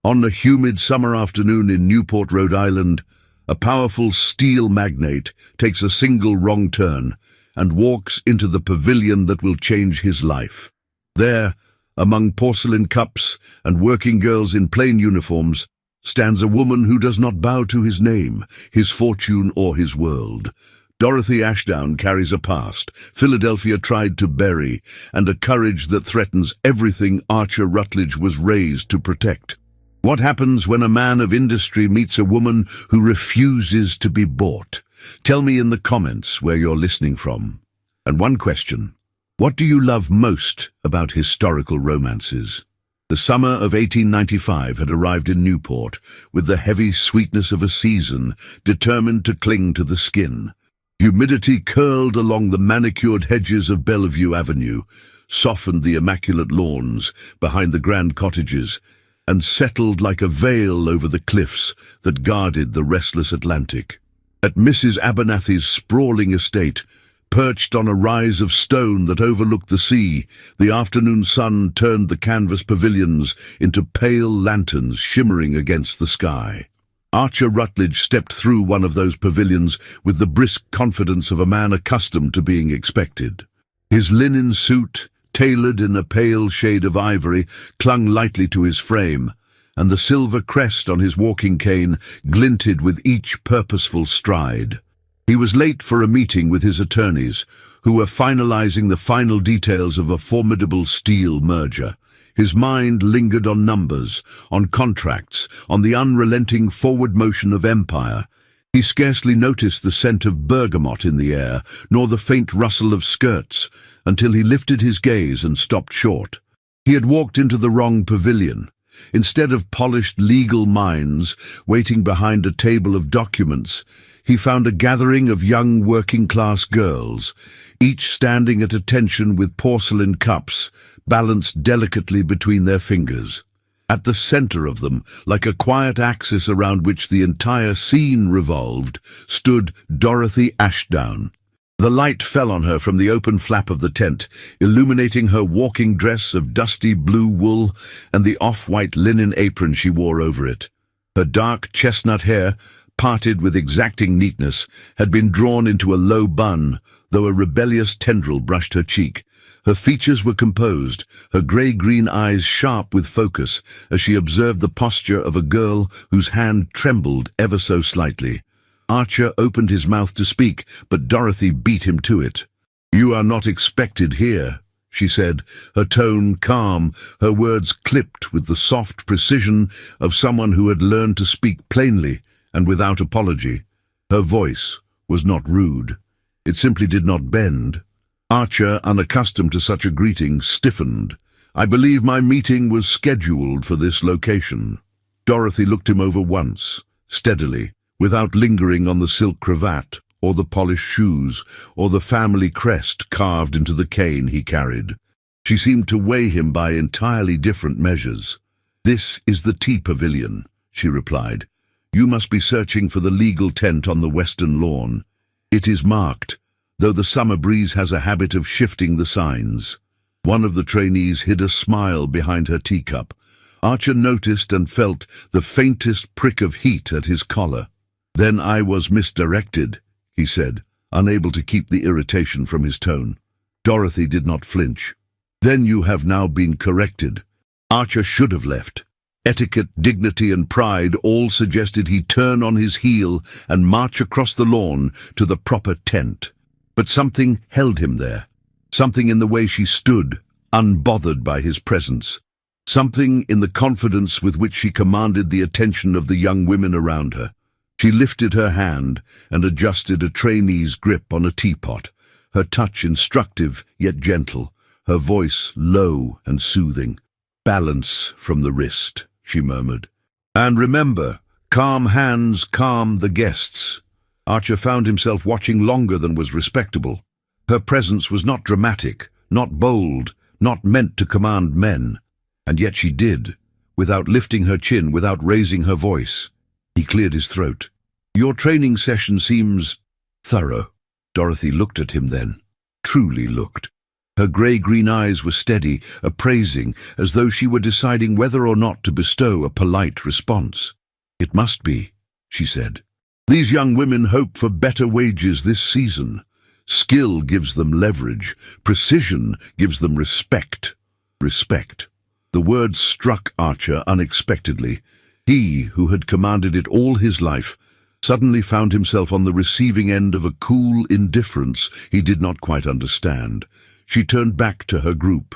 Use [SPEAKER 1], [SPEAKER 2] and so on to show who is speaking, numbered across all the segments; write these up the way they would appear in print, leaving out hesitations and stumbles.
[SPEAKER 1] On a humid summer afternoon in Newport, Rhode Island, a powerful steel magnate takes a single wrong turn and walks into the pavilion that will change his life. There, among porcelain cups and working girls in plain uniforms, stands a woman who does not bow to his name, his fortune, or his world. Dorothy Ashdown carries a past Philadelphia tried to bury, and a courage that threatens everything Archer Rutledge was raised to protect. What happens when a man of industry meets a woman who refuses to be bought? Tell me in the comments where you're listening from. And one question: what do you love most about historical romances? The summer of 1895 had arrived in Newport, with the heavy sweetness of a season determined to cling to the skin. Humidity curled along the manicured hedges of Bellevue Avenue, softened the immaculate lawns behind the grand cottages, and settled like a veil over the cliffs that guarded the restless Atlantic. At Mrs. Abernathy's sprawling estate, perched on a rise of stone that overlooked the sea, the afternoon sun turned the canvas pavilions into pale lanterns shimmering against the sky. Archer Rutledge stepped through one of those pavilions with the brisk confidence of a man accustomed to being expected. His linen suit, tailored in a pale shade of ivory, clung lightly to his frame, and the silver crest on his walking cane glinted with each purposeful stride. He was late for a meeting with his attorneys, who were finalizing the final details of a formidable steel merger. His mind lingered on numbers, on contracts, on the unrelenting forward motion of empire. He scarcely noticed the scent of bergamot in the air, nor the faint rustle of skirts, until he lifted his gaze and stopped short. He had walked into the wrong pavilion. Instead of polished legal minds waiting behind a table of documents, he found a gathering of young working-class girls, each standing at attention with porcelain cups balanced delicately between their fingers. At the center of them, like a quiet axis around which the entire scene revolved, stood Dorothy Ashdown. The light fell on her from the open flap of the tent, illuminating her walking dress of dusty blue wool and the off-white linen apron she wore over it. Her dark chestnut hair, parted with exacting neatness, had been drawn into a low bun, though a rebellious tendril brushed her cheek. Her features were composed, her grey-green eyes sharp with focus, as she observed the posture of a girl whose hand trembled ever so slightly. Archer opened his mouth to speak, but Dorothy beat him to it. "You are not expected here," she said, her tone calm, her words clipped with the soft precision of someone who had learned to speak plainly and without apology. Her voice was not rude. It simply did not bend. Archer, unaccustomed to such a greeting, stiffened. "I believe my meeting was scheduled for this location." Dorothy looked him over once, steadily, without lingering on the silk cravat, or the polished shoes, or the family crest carved into the cane he carried. She seemed to weigh him by entirely different measures. "This is the tea pavilion," she replied. "You must be searching for the legal tent on the western lawn. It is marked, though the summer breeze has a habit of shifting the signs." One of the trainees hid a smile behind her teacup. Archer noticed and felt the faintest prick of heat at his collar. "Then I was misdirected," he said, unable to keep the irritation from his tone. Dorothy did not flinch. "Then you have now been corrected." Archer should have left. Etiquette, dignity, and pride all suggested he turn on his heel and march across the lawn to the proper tent. But something held him there. Something in the way she stood, unbothered by his presence. Something in the confidence with which she commanded the attention of the young women around her. She lifted her hand and adjusted a trainee's grip on a teapot, her touch instructive yet gentle, her voice low and soothing. "Balance from the wrist," she murmured. "And remember, calm hands calm the guests." Archer found himself watching longer than was respectable. Her presence was not dramatic, not bold, not meant to command men. And yet she did, without lifting her chin, without raising her voice. He cleared his throat. "Your training session seems thorough." Dorothy looked at him then. Truly looked. Her grey-green eyes were steady, appraising, as though she were deciding whether or not to bestow a polite response. "It must be," she said. "These young women hope for better wages this season. Skill gives them leverage. Precision gives them respect." Respect. The word struck Archer unexpectedly. He, who had commanded it all his life, suddenly found himself on the receiving end of a cool indifference he did not quite understand. She turned back to her group.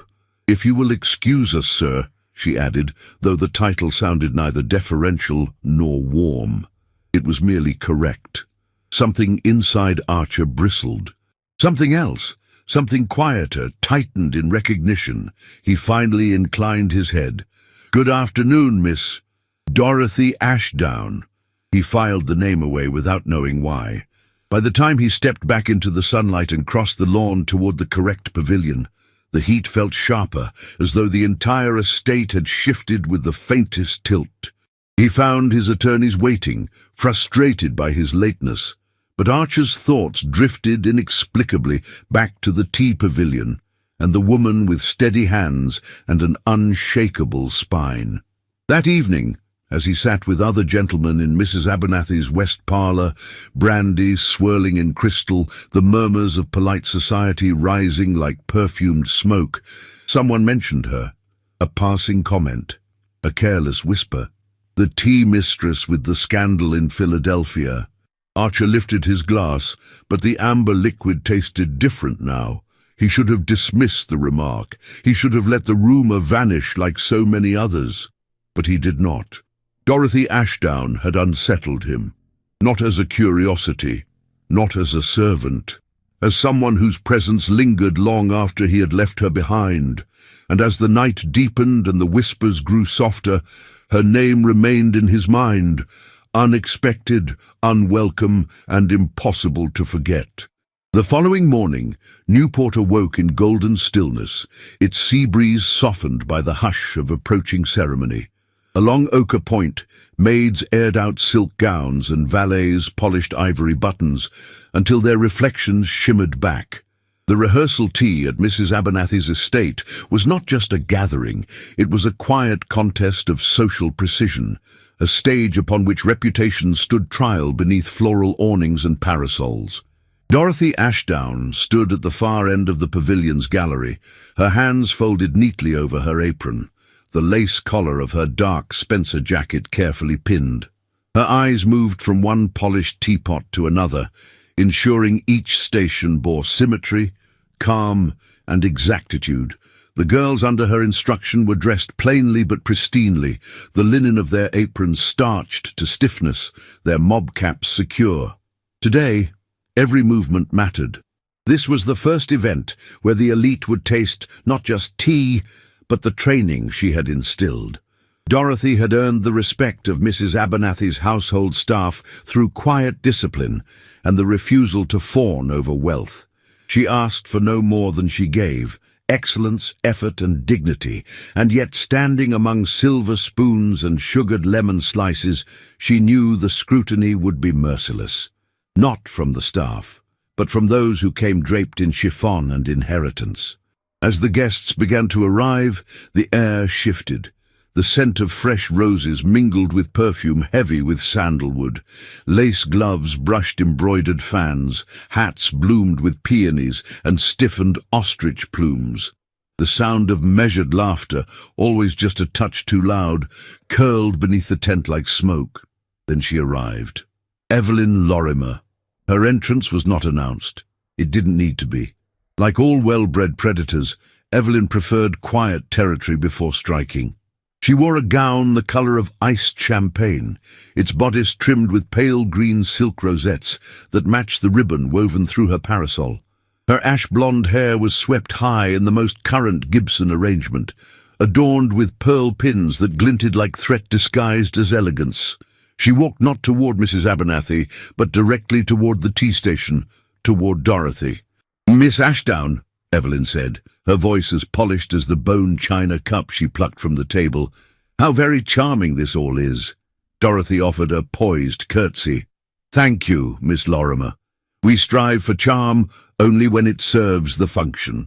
[SPEAKER 1] "If you will excuse us, sir," she added, though the title sounded neither deferential nor warm. It was merely correct. Something inside Archer bristled. Something else, something quieter, tightened in recognition. He finally inclined his head. "Good afternoon, Miss Dorothy Ashdown." He filed the name away without knowing why. By the time he stepped back into the sunlight and crossed the lawn toward the correct pavilion, the heat felt sharper, as though the entire estate had shifted with the faintest tilt. He found his attorneys waiting, frustrated by his lateness. But Archer's thoughts drifted inexplicably back to the tea pavilion and the woman with steady hands and an unshakable spine. That evening, as he sat with other gentlemen in Mrs. Abernathy's west parlour, brandy swirling in crystal, the murmurs of polite society rising like perfumed smoke, someone mentioned her. A passing comment, a careless whisper. The tea mistress with the scandal in Philadelphia. Archer lifted his glass, but the amber liquid tasted different now. He should have dismissed the remark. He should have let the rumour vanish like so many others. But he did not. Dorothy Ashdown had unsettled him, not as a curiosity, not as a servant, as someone whose presence lingered long after he had left her behind, and as the night deepened and the whispers grew softer, her name remained in his mind, unexpected, unwelcome, and impossible to forget. The following morning, Newport awoke in golden stillness, its sea breeze softened by the hush of approaching ceremony. Along Ochre Point, maids aired out silk gowns and valets polished ivory buttons until their reflections shimmered back. The rehearsal tea at Mrs. Abernathy's estate was not just a gathering, it was a quiet contest of social precision, a stage upon which reputations stood trial beneath floral awnings and parasols. Dorothy Ashdown stood at the far end of the pavilion's gallery, her hands folded neatly over her apron, the lace collar of her dark Spencer jacket carefully pinned. Her eyes moved from one polished teapot to another, ensuring each station bore symmetry, calm, and exactitude. The girls under her instruction were dressed plainly but pristinely, the linen of their aprons starched to stiffness, their mob caps secure. Today, every movement mattered. This was the first event where the elite would taste not just tea, but the training she had instilled. Dorothy had earned the respect of Mrs. Abernathy's household staff through quiet discipline and the refusal to fawn over wealth. She asked for no more than she gave, excellence, effort, and dignity, and yet standing among silver spoons and sugared lemon slices, she knew the scrutiny would be merciless. Not from the staff, but from those who came draped in chiffon and inheritance. As the guests began to arrive, the air shifted. The scent of fresh roses mingled with perfume heavy with sandalwood. Lace gloves brushed embroidered fans, hats bloomed with peonies and stiffened ostrich plumes. The sound of measured laughter, always just a touch too loud, curled beneath the tent like smoke. Then she arrived. Evelyn Lorimer. Her entrance was not announced. It didn't need to be. Like all well-bred predators, Evelyn preferred quiet territory before striking. She wore a gown the color of iced champagne, its bodice trimmed with pale green silk rosettes that matched the ribbon woven through her parasol. Her ash-blonde hair was swept high in the most current Gibson arrangement, adorned with pearl pins that glinted like threat disguised as elegance. She walked not toward Mrs. Abernathy, but directly toward the tea station, toward Dorothy. "Miss Ashdown," Evelyn said, her voice as polished as the bone china cup she plucked from the table. "How very charming this all is." Dorothy offered a poised curtsy. "Thank you, Miss Lorimer. We strive for charm only when it serves the function."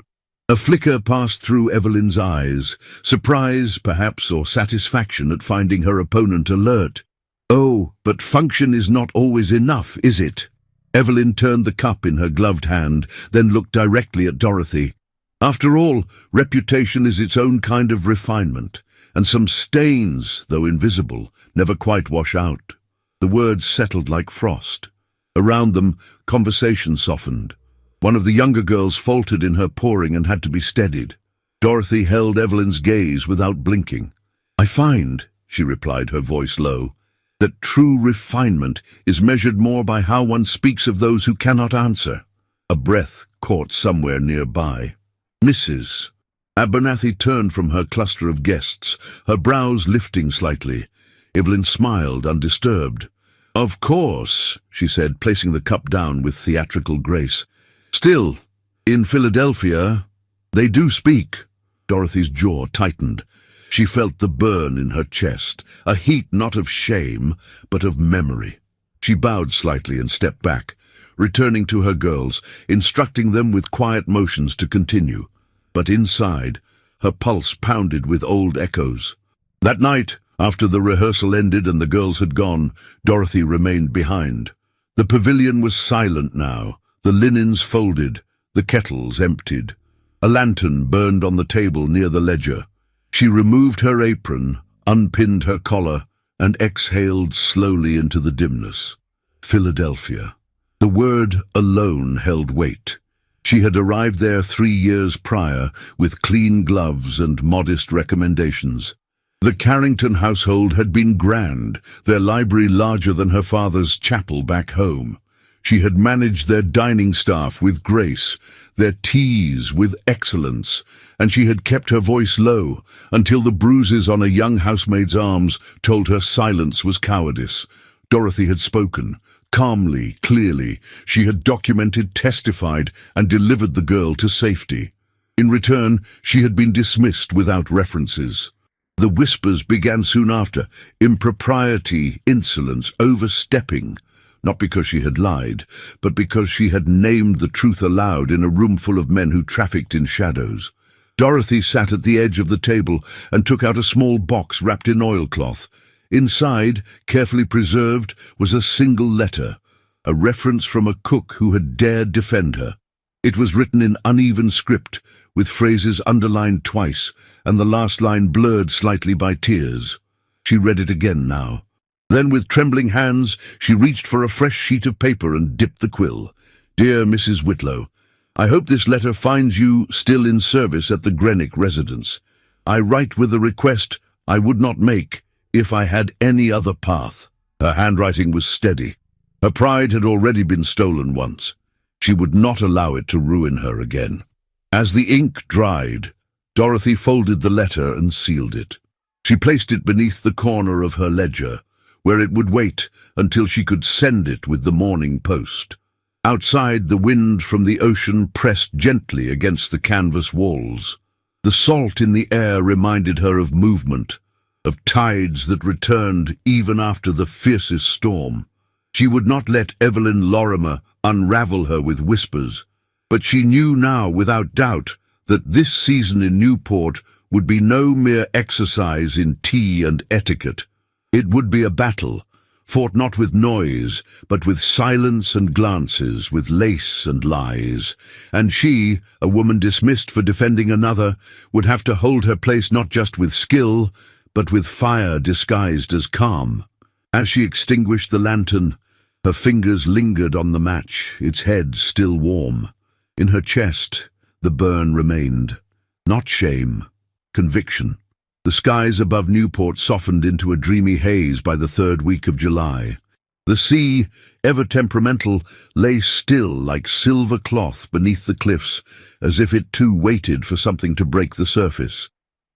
[SPEAKER 1] A flicker passed through Evelyn's eyes, surprise, perhaps, or satisfaction at finding her opponent alert. "Oh, but function is not always enough, is it?" Evelyn turned the cup in her gloved hand, then looked directly at Dorothy. "After all, reputation is its own kind of refinement, and some stains, though invisible, never quite wash out." The words settled like frost. Around them, conversation softened. One of the younger girls faltered in her pouring and had to be steadied. Dorothy held Evelyn's gaze without blinking. "I find," she replied, her voice low, "that true refinement is measured more by how one speaks of those who cannot answer." A breath caught somewhere nearby. "Mrs." Abernathy turned from her cluster of guests, her brows lifting slightly. Evelyn smiled, undisturbed. "Of course," she said, placing the cup down with theatrical grace. "Still, in Philadelphia, they do speak." Dorothy's jaw tightened. She felt the burn in her chest, a heat not of shame, but of memory. She bowed slightly and stepped back, returning to her girls, instructing them with quiet motions to continue. But inside, her pulse pounded with old echoes. That night, after the rehearsal ended and the girls had gone, Dorothy remained behind. The pavilion was silent now, the linens folded, the kettles emptied. A lantern burned on the table near the ledger. She removed her apron, unpinned her collar, and exhaled slowly into the dimness. Philadelphia. The word alone held weight. She had arrived there 3 years prior, with clean gloves and modest recommendations. The Carrington household had been grand, their library larger than her father's chapel back home. She had managed their dining staff with grace, their teas with excellence, and she had kept her voice low until the bruises on a young housemaid's arms told her silence was cowardice. Dorothy had spoken, calmly, clearly. She had documented, testified, and delivered the girl to safety. In return, she had been dismissed without references. The whispers began soon after, impropriety, insolence, overstepping. Not because she had lied, but because she had named the truth aloud in a room full of men who trafficked in shadows. Dorothy sat at the edge of the table and took out a small box wrapped in oilcloth. Inside, carefully preserved, was a single letter, a reference from a cook who had dared defend her. It was written in uneven script, with phrases underlined twice, and the last line blurred slightly by tears. She read it again now. Then, with trembling hands, she reached for a fresh sheet of paper and dipped the quill. "Dear Mrs. Whitlow, I hope this letter finds you still in service at the Greenwich residence. I write with a request I would not make if I had any other path." Her handwriting was steady. Her pride had already been stolen once. She would not allow it to ruin her again. As the ink dried, Dorothy folded the letter and sealed it. She placed it beneath the corner of her ledger, where it would wait until she could send it with the morning post. Outside, the wind from the ocean pressed gently against the canvas walls. The salt in the air reminded her of movement, of tides that returned even after the fiercest storm. She would not let Evelyn Lorimer unravel her with whispers, but she knew now without doubt that this season in Newport would be no mere exercise in tea and etiquette. It would be a battle, fought not with noise, but with silence and glances, with lace and lies. And she, a woman dismissed for defending another, would have to hold her place not just with skill, but with fire disguised as calm. As she extinguished the lantern, her fingers lingered on the match, its head still warm. In her chest, the burn remained. Not shame, conviction. The skies above Newport softened into a dreamy haze by the 3rd week of July. The sea, ever temperamental, lay still like silver cloth beneath the cliffs, as if it too waited for something to break the surface.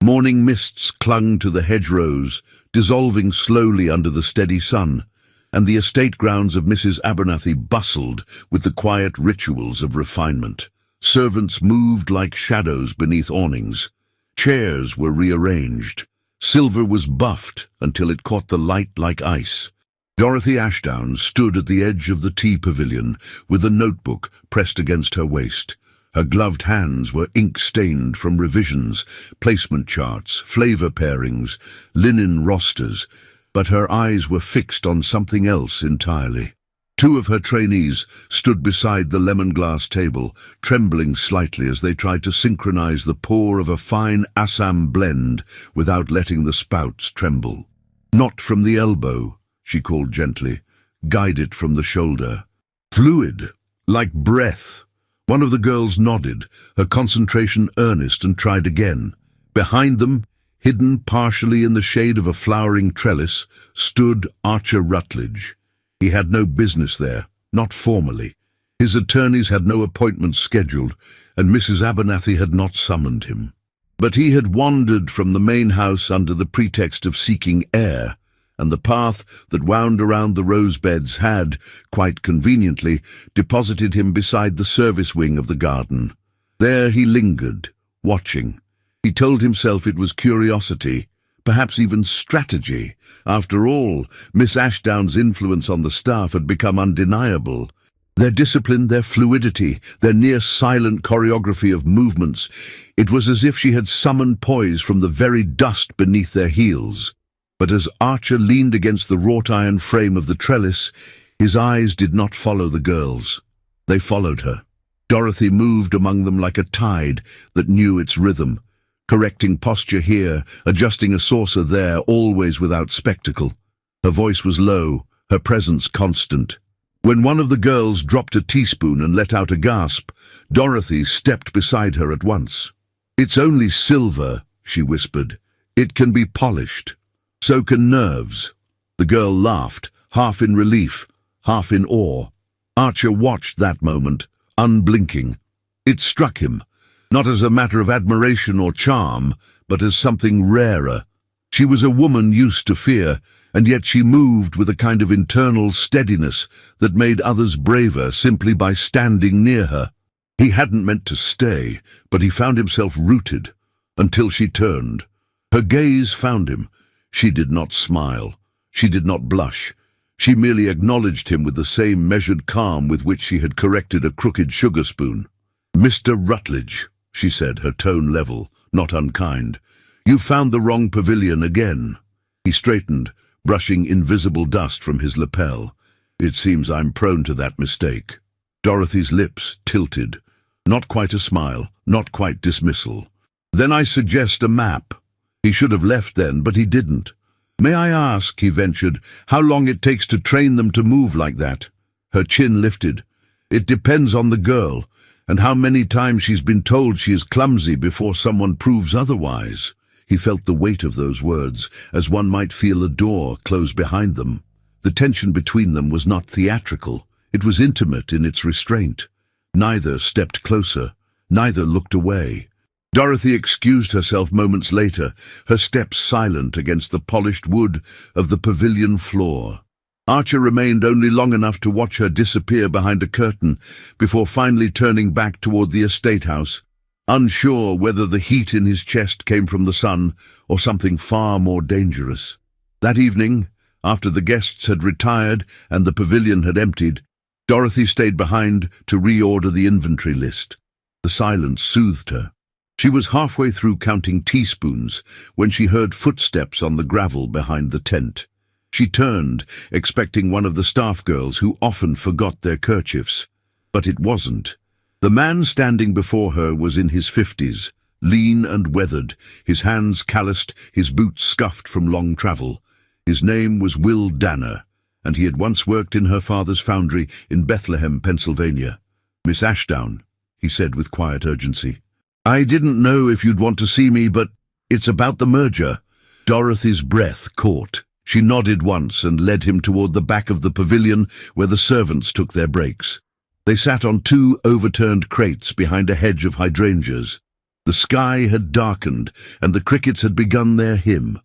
[SPEAKER 1] Morning mists clung to the hedgerows, dissolving slowly under the steady sun, and the estate grounds of Mrs. Abernathy bustled with the quiet rituals of refinement. Servants moved like shadows beneath awnings. Chairs were rearranged. Silver was buffed until it caught the light like ice. Dorothy Ashdown stood at the edge of the tea pavilion with a notebook pressed against her waist. Her gloved hands were ink-stained from revisions, placement charts, flavor pairings, linen rosters, but her eyes were fixed on something else entirely. Two of her trainees stood beside the lemon-glass table, trembling slightly as they tried to synchronize the pour of a fine Assam blend without letting the spouts tremble. "Not from the elbow," she called gently. "Guide it from the shoulder." "Fluid, like breath." One of the girls nodded, her concentration earnest, and tried again. Behind them, hidden partially in the shade of a flowering trellis, stood Archer Rutledge. He had no business there, not formally. His attorneys had no appointments scheduled, and Mrs. Abernathy had not summoned him. But he had wandered from the main house under the pretext of seeking air, and the path that wound around the rose beds had, quite conveniently, deposited him beside the service wing of the garden. There he lingered, watching. He told himself it was curiosity, perhaps even strategy. After all, Miss Ashdown's influence on the staff had become undeniable. Their discipline, their fluidity, their near-silent choreography of movements. It was as if she had summoned poise from the very dust beneath their heels. But as Archer leaned against the wrought-iron frame of the trellis, his eyes did not follow the girls. They followed her. Dorothy moved among them like a tide that knew its rhythm, correcting posture here, adjusting a saucer there, always without spectacle. Her voice was low, her presence constant. When one of the girls dropped a teaspoon and let out a gasp, Dorothy stepped beside her at once. "It's only silver," she whispered. "It can be polished. So can nerves." The girl laughed, half in relief, half in awe. Archer watched that moment, unblinking. It struck him, not as a matter of admiration or charm, but as something rarer. She was a woman used to fear, and yet she moved with a kind of internal steadiness that made others braver simply by standing near her. He hadn't meant to stay, but he found himself rooted, until she turned. Her gaze found him. She did not smile. She did not blush. She merely acknowledged him with the same measured calm with which she had corrected a crooked sugar spoon. "Mr. Rutledge," she said, her tone level, not unkind. "You found the wrong pavilion again." He straightened, brushing invisible dust from his lapel. "It seems I'm prone to that mistake." Dorothy's lips tilted. Not quite a smile, not quite dismissal. "Then I suggest a map." He should have left then, but he didn't. "May I ask," he ventured, "how long it takes to train them to move like that?" Her chin lifted. "It depends on the girl, and how many times she's been told she is clumsy before someone proves otherwise." He felt the weight of those words, as one might feel a door close behind them. The tension between them was not theatrical. It was intimate in its restraint. Neither stepped closer. Neither looked away. Dorothy excused herself moments later, her steps silent against the polished wood of the pavilion floor. Archer remained only long enough to watch her disappear behind a curtain before finally turning back toward the estate house, unsure whether the heat in his chest came from the sun or something far more dangerous. That evening, after the guests had retired and the pavilion had emptied, Dorothy stayed behind to reorder the inventory list. The silence soothed her. She was halfway through counting teaspoons when she heard footsteps on the gravel behind the tent. She turned, expecting one of the staff girls who often forgot their kerchiefs. But it wasn't. The man standing before her was in his 50s, lean and weathered, his hands calloused, his boots scuffed from long travel. His name was Will Danner, and he had once worked in her father's foundry in Bethlehem, Pennsylvania. "Miss Ashdown," he said with quiet urgency. "I didn't know if you'd want to see me, but it's about the merger." Dorothy's breath caught. She nodded once and led him toward the back of the pavilion where the servants took their breaks. They sat on two overturned crates behind a hedge of hydrangeas. The sky had darkened, and the crickets had begun their hymn.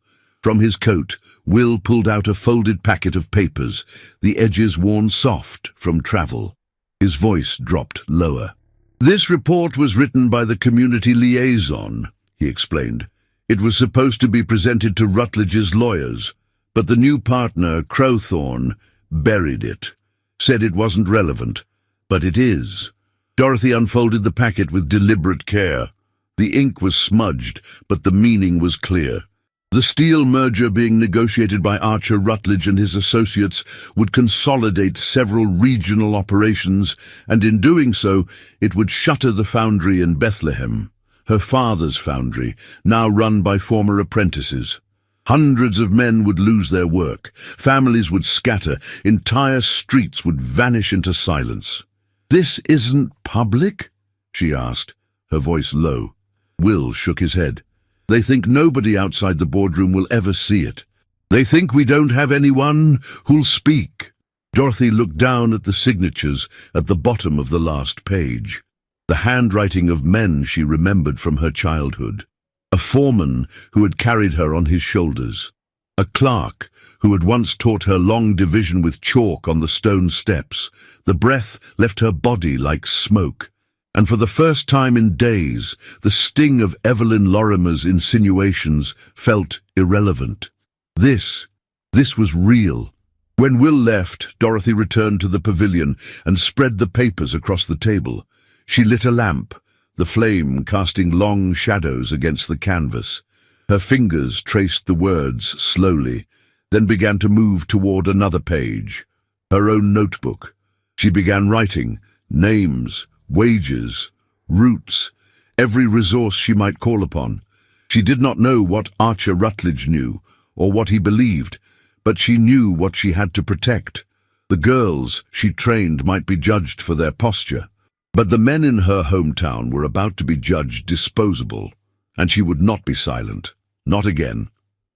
[SPEAKER 1] From his coat, Will pulled out a folded packet of papers, the edges worn soft from travel. His voice dropped lower. "This report was written by the community liaison," he explained. "It was supposed to be presented to Rutledge's lawyers, but the new partner, Crowthorne, buried it, said it wasn't relevant. But it is. Dorothy unfolded the packet with deliberate care. The ink was smudged, but the meaning was clear. The steel merger being negotiated by Archer Rutledge and his associates would consolidate several regional operations, and in doing so, it would shutter the foundry in Bethlehem, her father's foundry, now run by former apprentices. Hundreds of men would lose their work, families would scatter, entire streets would vanish into silence. "This isn't public?" she asked, her voice low. Will shook his head. "They think nobody outside the boardroom will ever see it. They think we don't have anyone who'll speak." Dorothy looked down at the signatures at the bottom of the last page. The handwriting of men she remembered from her childhood. A foreman who had carried her on his shoulders. A clerk who had once taught her long division with chalk on the stone steps. The breath left her body like smoke. And for the first time in days, the sting of Evelyn Lorimer's insinuations felt irrelevant. This was real. When Will left, Dorothy returned to the pavilion and spread the papers across the table. She lit a lamp, the flame casting long shadows against the canvas. Her fingers traced the words slowly, then began to move toward another page, her own notebook. She began writing names, wages, routes, every resource she might call upon. She did not know what Archer Rutledge knew, or what he believed, but she knew what she had to protect. The girls she trained might be judged for their posture, but the men in her hometown were about to be judged disposable, and she would not be silent. Not again.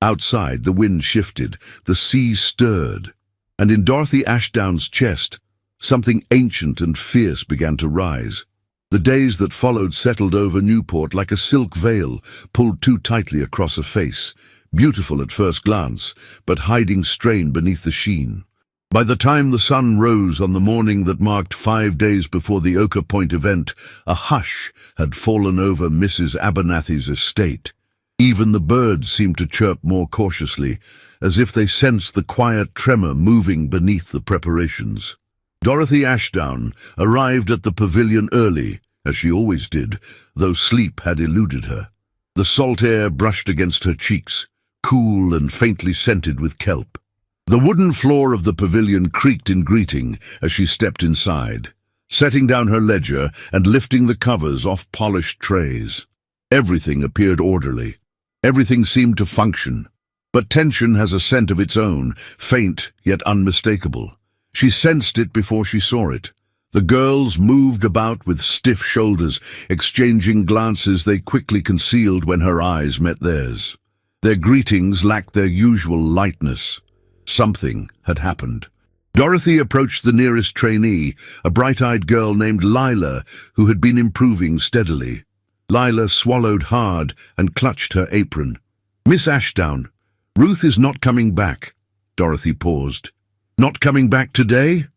[SPEAKER 1] Outside, the wind shifted, the sea stirred, and in Dorothy Ashdown's chest, something ancient and fierce began to rise. The days that followed settled over Newport like a silk veil pulled too tightly across a face, beautiful at first glance, but hiding strain beneath the sheen. By the time the sun rose on the morning that marked 5 days before the Ochre Point event, a hush had fallen over Mrs. Abernathy's estate. Even the birds seemed to chirp more cautiously, as if they sensed the quiet tremor moving beneath the preparations. Dorothy Ashdown arrived at the pavilion early, as she always did, though sleep had eluded her. The salt air brushed against her cheeks, cool and faintly scented with kelp. The wooden floor of the pavilion creaked in greeting as she stepped inside, setting down her ledger and lifting the covers off polished trays. Everything appeared orderly. Everything seemed to function. But tension has a scent of its own, faint yet unmistakable. She sensed it before she saw it. The girls moved about with stiff shoulders, exchanging glances they quickly concealed when her eyes met theirs. Their greetings lacked their usual lightness. Something had happened. Dorothy approached the nearest trainee, a bright-eyed girl named Lila, who had been improving steadily. Lila swallowed hard and clutched her apron. "Miss Ashdown, Ruth is not coming back." Dorothy paused. "Not coming back today?"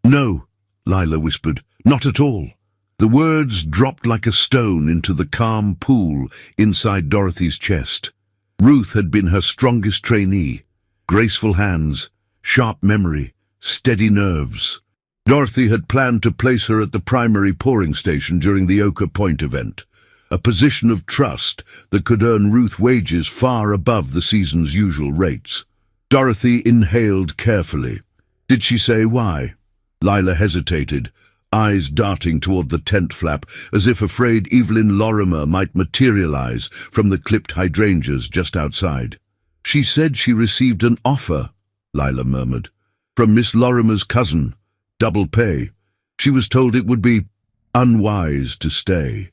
[SPEAKER 1] "No," Lila whispered. "Not at all." The words dropped like a stone into the calm pool inside Dorothy's chest. Ruth had been her strongest trainee. Graceful hands, sharp memory, steady nerves. Dorothy had planned to place her at the primary pouring station during the Ochre Point event, a position of trust that could earn Ruth wages far above the season's usual rates. Dorothy inhaled carefully. Did she say why? Lila hesitated, eyes darting toward the tent flap, as if afraid Evelyn Lorimer might materialize from the clipped hydrangeas just outside. "She said she received an offer," Lila murmured, "from Miss Lorimer's cousin. Double pay. She was told it would be unwise to stay."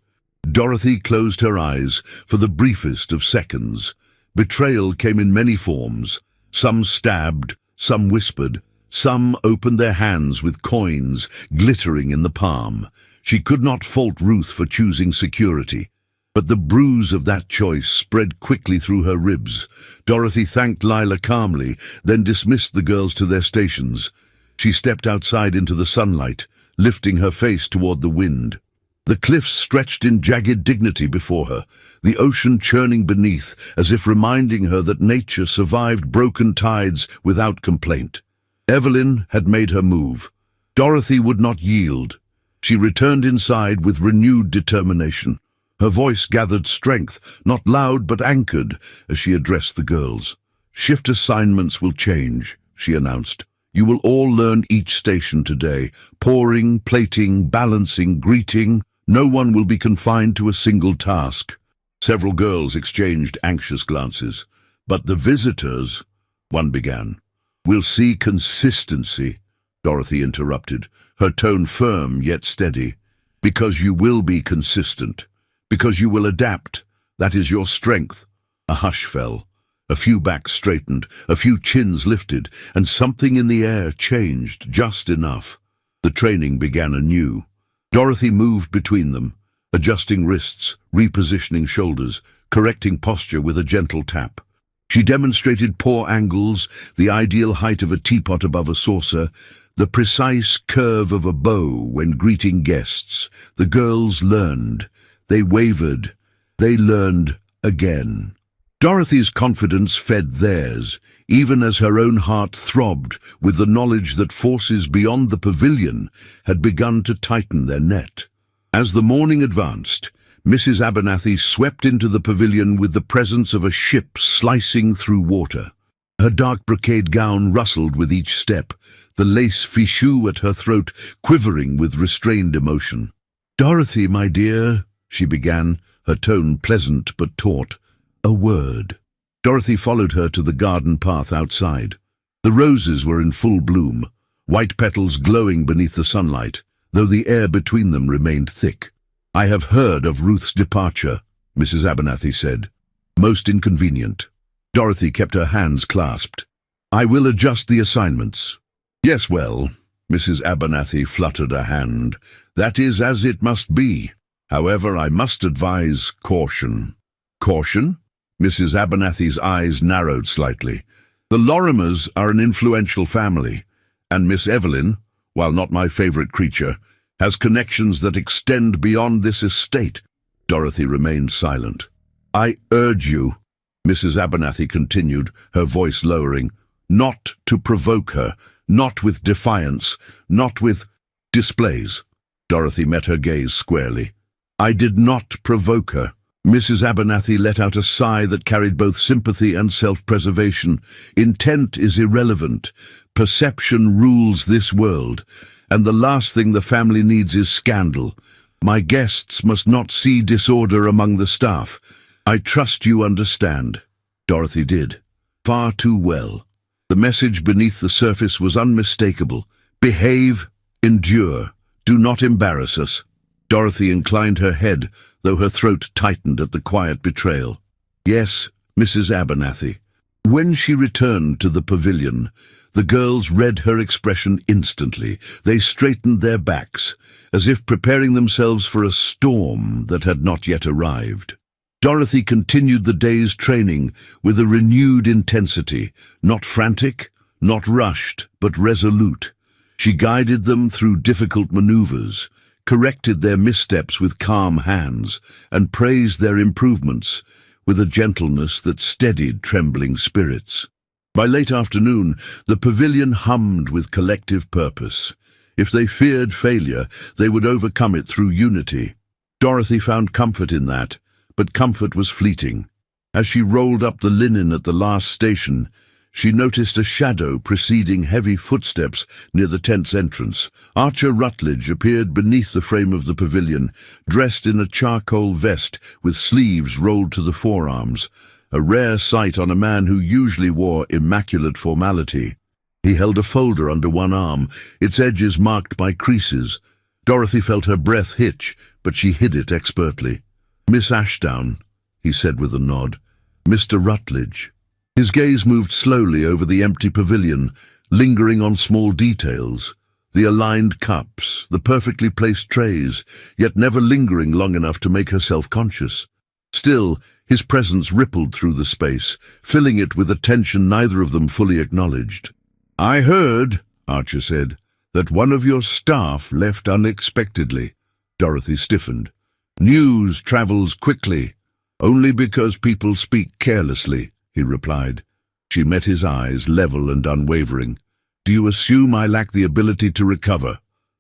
[SPEAKER 1] Dorothy closed her eyes for the briefest of seconds. Betrayal came in many forms. Some stabbed, some whispered, some opened their hands with coins glittering in the palm. She could not fault Ruth for choosing security. But the bruise of that choice spread quickly through her ribs. Dorothy thanked Lila calmly, then dismissed the girls to their stations. She stepped outside into the sunlight, lifting her face toward the wind. The cliffs stretched in jagged dignity before her, the ocean churning beneath, as if reminding her that nature survived broken tides without complaint. Evelyn had made her move. Dorothy would not yield. She returned inside with renewed determination. Her voice gathered strength, not loud but anchored, as she addressed the girls. "Shift assignments will change," she announced. "You will all learn each station today. Pouring, plating, balancing, greeting. No one will be confined to a single task." Several girls exchanged anxious glances. "But the visitors," one began. "Will see consistency," Dorothy interrupted, her tone firm yet steady. "Because you will be consistent. Because you will adapt. That is your strength." A hush fell. A few backs straightened, a few chins lifted, and something in the air changed just enough. The training began anew. Dorothy moved between them, adjusting wrists, repositioning shoulders, correcting posture with a gentle tap. She demonstrated paw angles, the ideal height of a teapot above a saucer, the precise curve of a bow when greeting guests. The girls learned. They wavered. They learned again. Dorothy's confidence fed theirs, even as her own heart throbbed with the knowledge that forces beyond the pavilion had begun to tighten their net. As the morning advanced, Mrs. Abernathy swept into the pavilion with the presence of a ship slicing through water. Her dark brocade gown rustled with each step, the lace fichu at her throat quivering with restrained emotion. "Dorothy, my dear," she began, her tone pleasant but taut. "A word." Dorothy followed her to the garden path outside. The roses were in full bloom, white petals glowing beneath the sunlight, though the air between them remained thick. "I have heard of Ruth's departure," Mrs. Abernathy said. "Most inconvenient." Dorothy kept her hands clasped. "I will adjust the assignments." "Yes, well," Mrs. Abernathy fluttered a hand. "That is as it must be. However, I must advise caution." "Caution?" Mrs. Abernathy's eyes narrowed slightly. "The Lorimers are an influential family, and Miss Evelyn, while not my favorite creature, has connections that extend beyond this estate." Dorothy remained silent. "I urge you," Mrs. Abernathy continued, her voice lowering, "not to provoke her, not with defiance, not with displays." Dorothy met her gaze squarely. "I did not provoke her." Mrs. Abernathy let out a sigh that carried both sympathy and self-preservation. "Intent is irrelevant. Perception rules this world, and the last thing the family needs is scandal. My guests must not see disorder among the staff. I trust you understand." Dorothy did. Far too well. The message beneath the surface was unmistakable. Behave, endure, do not embarrass us. Dorothy inclined her head, though her throat tightened at the quiet betrayal. "Yes, Mrs. Abernathy." When she returned to the pavilion, the girls read her expression instantly. They straightened their backs, as if preparing themselves for a storm that had not yet arrived. Dorothy continued the day's training with a renewed intensity, not frantic, not rushed, but resolute. She guided them through difficult maneuvers, corrected their missteps with calm hands, and praised their improvements with a gentleness that steadied trembling spirits. By late afternoon, the pavilion hummed with collective purpose. If they feared failure, they would overcome it through unity. Dorothy found comfort in that, but comfort was fleeting. As she rolled up the linen at the last station, she noticed a shadow preceding heavy footsteps near the tent's entrance. Archer Rutledge appeared beneath the frame of the pavilion, dressed in a charcoal vest with sleeves rolled to the forearms, a rare sight on a man who usually wore immaculate formality. He held a folder under one arm, its edges marked by creases. Dorothy felt her breath hitch, but she hid it expertly. "Miss Ashdown," he said with a nod. "Mr. Rutledge." His gaze moved slowly over the empty pavilion, lingering on small details. The aligned cups, the perfectly placed trays, yet never lingering long enough to make her self-conscious. Still, his presence rippled through the space, filling it with a tension neither of them fully acknowledged. "I heard," Archer said, "that one of your staff left unexpectedly." Dorothy stiffened. "News travels quickly, only because people speak carelessly," he replied. She met his eyes, level and unwavering. "Do you assume I lack the ability to recover?"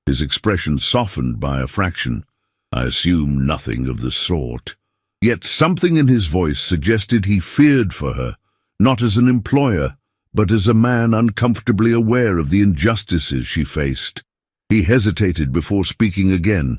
[SPEAKER 1] His expression softened by a fraction. "I assume nothing of the sort." Yet something in his voice suggested he feared for her, not as an employer, but as a man uncomfortably aware of the injustices she faced. He hesitated before speaking again.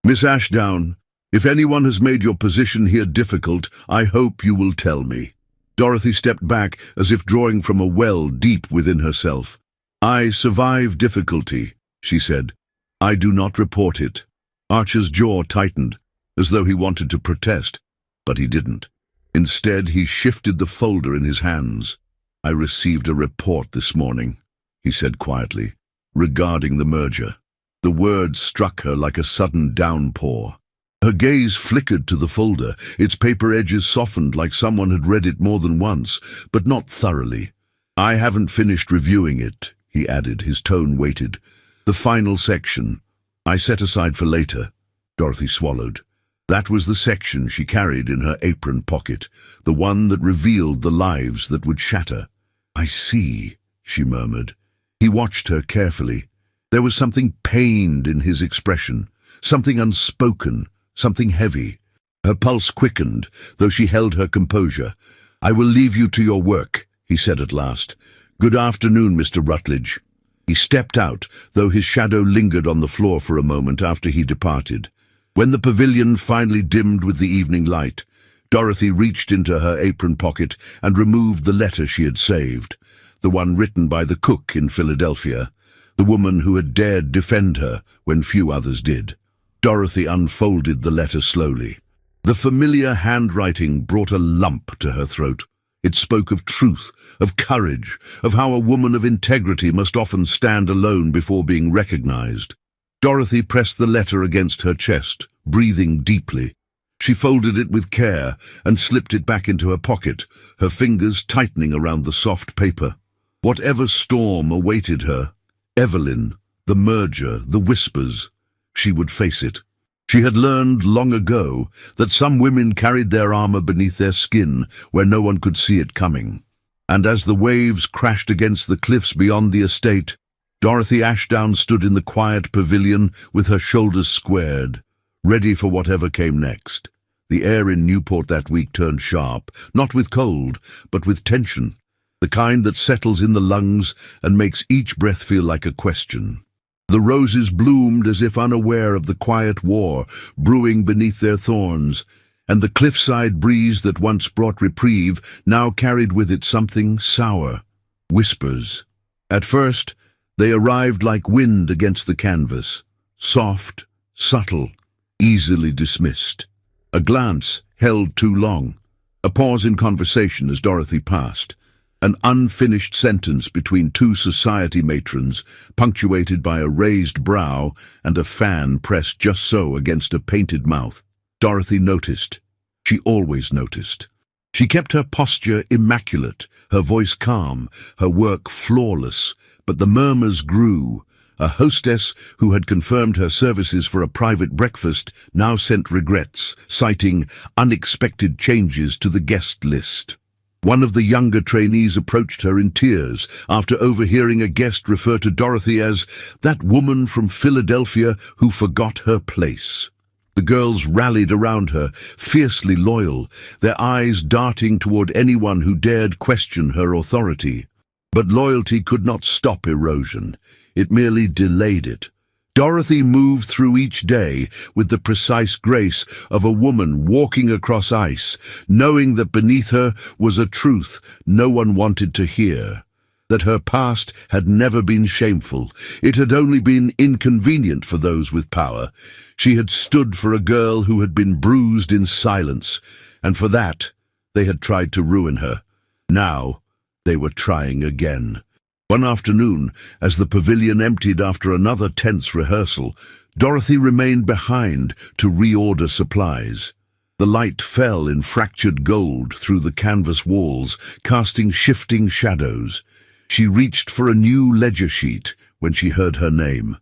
[SPEAKER 1] "Miss Ashdown, if anyone has made your position here difficult, I hope you will tell me." Dorothy stepped back as if drawing from a well deep within herself. "I survive difficulty," she said. "I do not report it." Archer's jaw tightened, as though he wanted to protest, but he didn't. Instead, he shifted the folder in his hands. "I received a report this morning," he said quietly, "regarding the merger." The words struck her like a sudden downpour. Her gaze flickered to the folder, its paper edges softened like someone had read it more than once, but not thoroughly. "I haven't finished reviewing it," he added, his tone weighted. "The final section, I set aside for later." Dorothy swallowed. That was the section she carried in her apron pocket, the one that revealed the lives that would shatter. "I see," she murmured. He watched her carefully. There was something pained in his expression, something unspoken, something heavy. Her pulse quickened, though she held her composure. "I will leave you to your work," he said at last. "Good afternoon, Mr. Rutledge." He stepped out, though his shadow lingered on the floor for a moment after he departed. When the pavilion finally dimmed with the evening light, Dorothy reached into her apron pocket and removed the letter she had saved, the one written by the cook in Philadelphia, the woman who had dared defend her when few others did. Dorothy unfolded the letter slowly. The familiar handwriting brought a lump to her throat. It spoke of truth, of courage, of how a woman of integrity must often stand alone before being recognized. Dorothy pressed the letter against her chest, breathing deeply. She folded it with care and slipped it back into her pocket, her fingers tightening around the soft paper. Whatever storm awaited her, Evelyn, the merger, the whispers, she would face it. She had learned long ago that some women carried their armor beneath their skin where no one could see it coming. And as the waves crashed against the cliffs beyond the estate, Dorothy Ashdown stood in the quiet pavilion with her shoulders squared, ready for whatever came next. The air in Newport that week turned sharp, not with cold, but with tension, the kind that settles in the lungs and makes each breath feel like a question. The roses bloomed as if unaware of the quiet war brewing beneath their thorns, and the cliffside breeze that once brought reprieve now carried with it something sour, whispers. At first, they arrived like wind against the canvas, soft, subtle, easily dismissed. A glance held too long, a pause in conversation as Dorothy passed, an unfinished sentence between two society matrons, punctuated by a raised brow and a fan pressed just so against a painted mouth. Dorothy noticed. She always noticed. She kept her posture immaculate, her voice calm, her work flawless, but the murmurs grew. A hostess who had confirmed her services for a private breakfast now sent regrets, citing unexpected changes to the guest list. One of the younger trainees approached her in tears after overhearing a guest refer to Dorothy as that woman from Philadelphia who forgot her place. The girls rallied around her, fiercely loyal, their eyes darting toward anyone who dared question her authority. But loyalty could not stop erosion. It merely delayed it. Dorothy moved through each day with the precise grace of a woman walking across ice, knowing that beneath her was a truth no one wanted to hear, that her past had never been shameful. It had only been inconvenient for those with power. She had stood for a girl who had been bruised in silence, and for that they had tried to ruin her. Now they were trying again. One afternoon, as the pavilion emptied after another tense rehearsal, Dorothy remained behind to reorder supplies. The light fell in fractured gold through the canvas walls, casting shifting shadows. She reached for a new ledger sheet when she heard her name.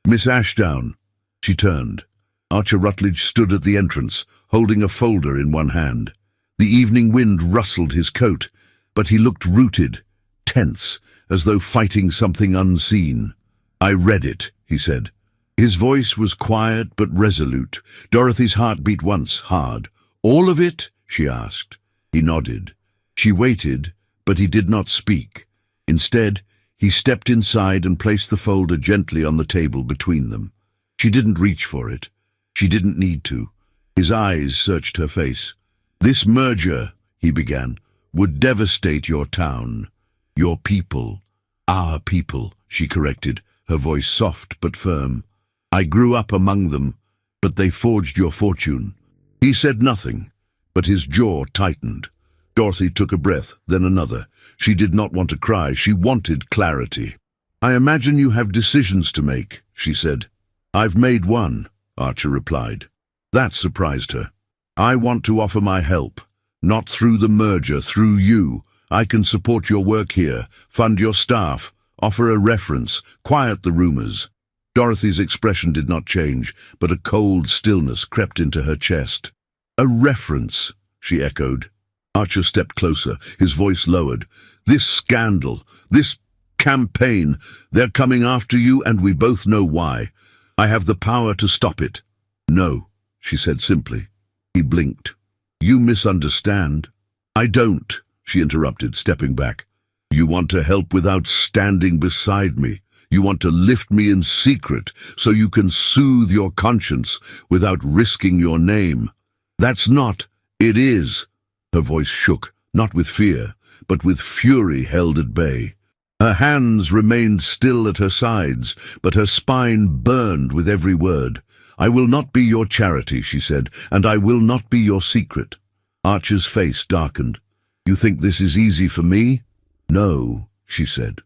[SPEAKER 1] "Miss Ashdown." She turned. Archer Rutledge stood at the entrance, holding a folder in one hand. The evening wind rustled his coat, but he looked rooted, tense, as though fighting something unseen. "I read it," he said. His voice was quiet but resolute. Dorothy's heart beat once, hard. "All of it?" she asked. He nodded. She waited, but he did not speak. Instead, he stepped inside and placed the folder gently on the table between them. She didn't reach for it. She didn't need to. His eyes searched her face. "This merger," he began, "would devastate your town. Your people." "Our people," she corrected, her voice soft but firm. "I grew up among them, but they forged your fortune." He said nothing, but his jaw tightened. Dorothy took a breath, then another. She did not want to cry. She wanted clarity. "I imagine you have decisions to make," she said. "I've made one," Archer replied. That surprised her. "I want to offer my help. Not through the merger, through you. I can support your work here, fund your staff, offer a reference, quiet the rumors." Dorothy's expression did not change, but a cold stillness crept into her chest. "A reference," she echoed. Archer stepped closer, his voice lowered. "This scandal, this campaign, they're coming after you, and we both know why. I have the power to stop it." "No," she said simply. He blinked. "You misunderstand." "I don't," she interrupted, stepping back. "You want to help without standing beside me. You want to lift me in secret so you can soothe your conscience without risking your name. That's not, it is." Her voice shook, not with fear, but with fury held at bay. Her hands remained still at her sides, but her spine burned with every word. "I will not be your charity," she said, "and I will not be your secret." Archer's face darkened. "You think this is easy for me?" "No," she said.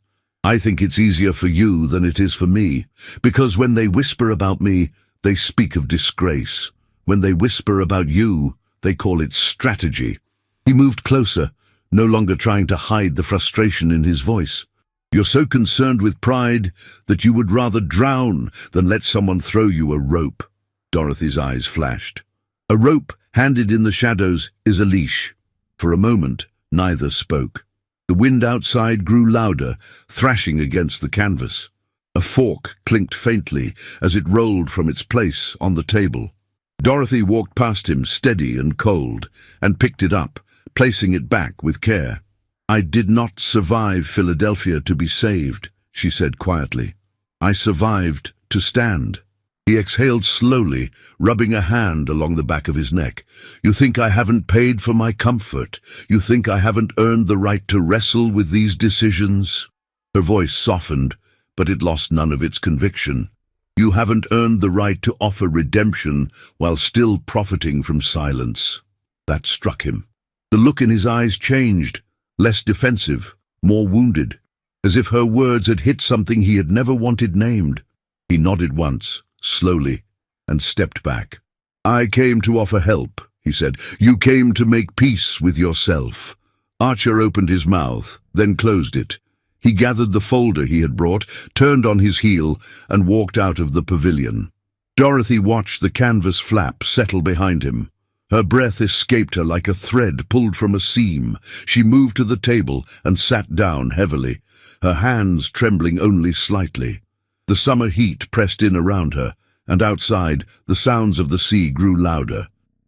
[SPEAKER 1] "I think it's easier for you than it is for me, because when they whisper about me, they speak of disgrace. When they whisper about you, they call it strategy." He moved closer, no longer trying to hide the frustration in his voice. "You're so concerned with pride that you would rather drown than let someone throw you a rope." Dorothy's eyes flashed. "A rope handed in the shadows is a leash." For a moment, neither spoke. The wind outside grew louder, thrashing against the canvas. A fork clinked faintly as it rolled from its place on the table. Dorothy walked past him, steady and cold, and picked it up, placing it back with care. "I did not survive Philadelphia to be saved," she said quietly. "I survived to stand." He exhaled slowly, rubbing a hand along the back of his neck. "You think I haven't paid for my comfort? You think I haven't earned the right to wrestle with these decisions?" Her voice softened, but it lost none of its conviction. "You haven't earned the right to offer redemption while still profiting from silence." That struck him. The look in his eyes changed, less defensive, more wounded, as if her words had hit something he had never wanted named. He nodded once, slowly, and stepped back. "I came to offer help," he said. "You came to make peace with yourself." Archer opened his mouth, then closed it. He gathered the folder he had brought, turned on his heel, and walked out of the pavilion. Dorothy watched the canvas flap settle behind him. Her breath escaped her like a thread pulled from a seam. She moved to the table and sat down heavily, her hands trembling only slightly. The summer heat pressed in around her, and outside, the sounds of the sea grew louder.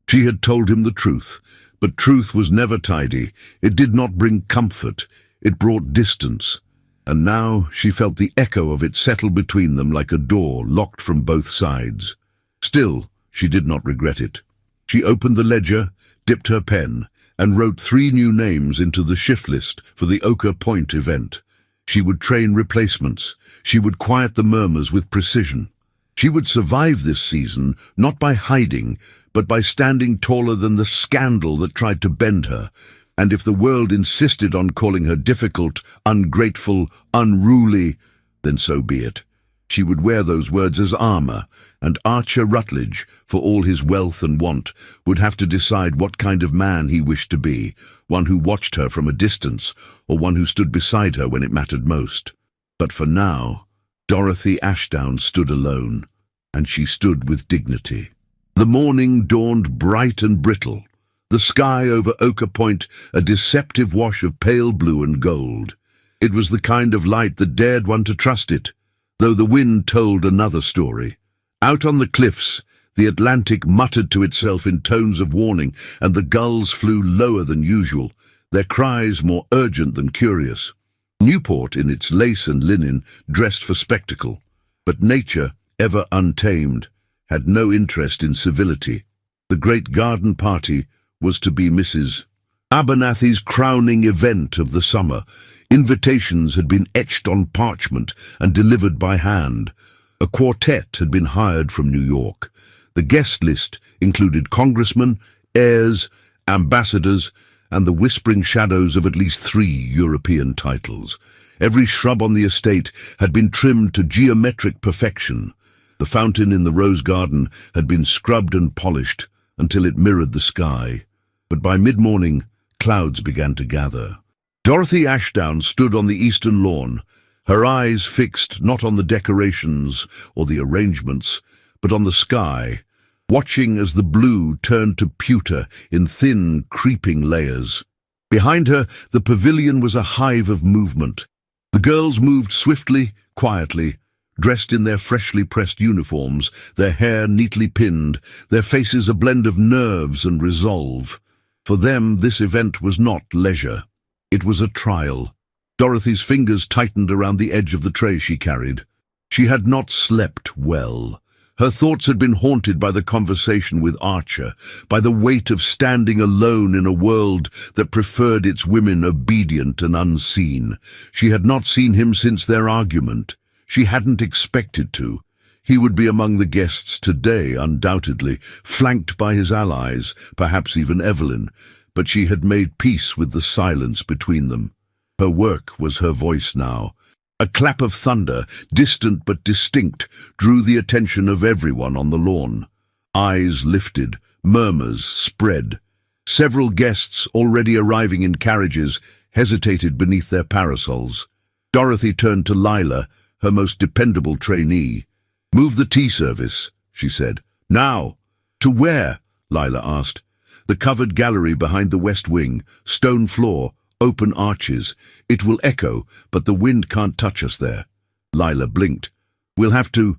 [SPEAKER 1] She had told him the truth, but truth was never tidy. It did not bring comfort. It brought distance. And now she felt the echo of it settle between them like a door locked from both sides. Still, she did not regret it. She opened the ledger, dipped her pen, and wrote 3 new names into the shift list for the Ochre Point event. She would train replacements. She would quiet the murmurs with precision. She would survive this season, not by hiding, but by standing taller than the scandal that tried to bend her. And if the world insisted on calling her difficult, ungrateful, unruly, then so be it. She would wear those words as armor, and Archer Rutledge, for all his wealth and want, would have to decide what kind of man he wished to be, one who watched her from a distance, or one who stood beside her when it mattered most. But for now, Dorothy Ashdown stood alone, and she stood with dignity. The morning dawned bright and brittle, the sky over Ochre Point a deceptive wash of pale blue and gold. It was the kind of light that dared one to trust it, though the wind told another story. Out on the cliffs, the Atlantic muttered to itself in tones of warning, and the gulls flew lower than usual, their cries more urgent than curious. Newport, in its lace and linen, dressed for spectacle, but nature, ever untamed, had no interest in civility. The great garden party was to be Mrs. Abernathy's crowning event of the summer. Invitations had been etched on parchment and delivered by hand. A quartet had been hired from New York. The guest list included congressmen, heirs, ambassadors, and the whispering shadows of at least 3 European titles. Every shrub on the estate had been trimmed to geometric perfection. The fountain in the rose garden had been scrubbed and polished until it mirrored the sky. But by mid-morning, clouds began to gather. Dorothy Ashdown stood on the eastern lawn, her eyes fixed not on the decorations or the arrangements, but on the sky, watching as the blue turned to pewter in thin, creeping layers. Behind her, the pavilion was a hive of movement. The girls moved swiftly, quietly, dressed in their freshly pressed uniforms, their hair neatly pinned, their faces a blend of nerves and resolve. For them, this event was not leisure. It was a trial. Dorothy's fingers tightened around the edge of the tray she carried. She had not slept well. Her thoughts had been haunted by the conversation with Archer, by the weight of standing alone in a world that preferred its women obedient and unseen. She had not seen him since their argument. She hadn't expected to. He would be among the guests today, undoubtedly, flanked by his allies, perhaps even Evelyn, but she had made peace with the silence between them. Her work was her voice now. A clap of thunder, distant but distinct, drew the attention of everyone on the lawn. Eyes lifted, murmurs spread. Several guests, already arriving in carriages, hesitated beneath their parasols. Dorothy turned to Lila, her most dependable trainee. "Move the tea service," she said. "Now!" "To where?" Lila asked. "The covered gallery behind the west wing, stone floor, open arches. It will echo, but the wind can't touch us there." Lila blinked. "We'll have to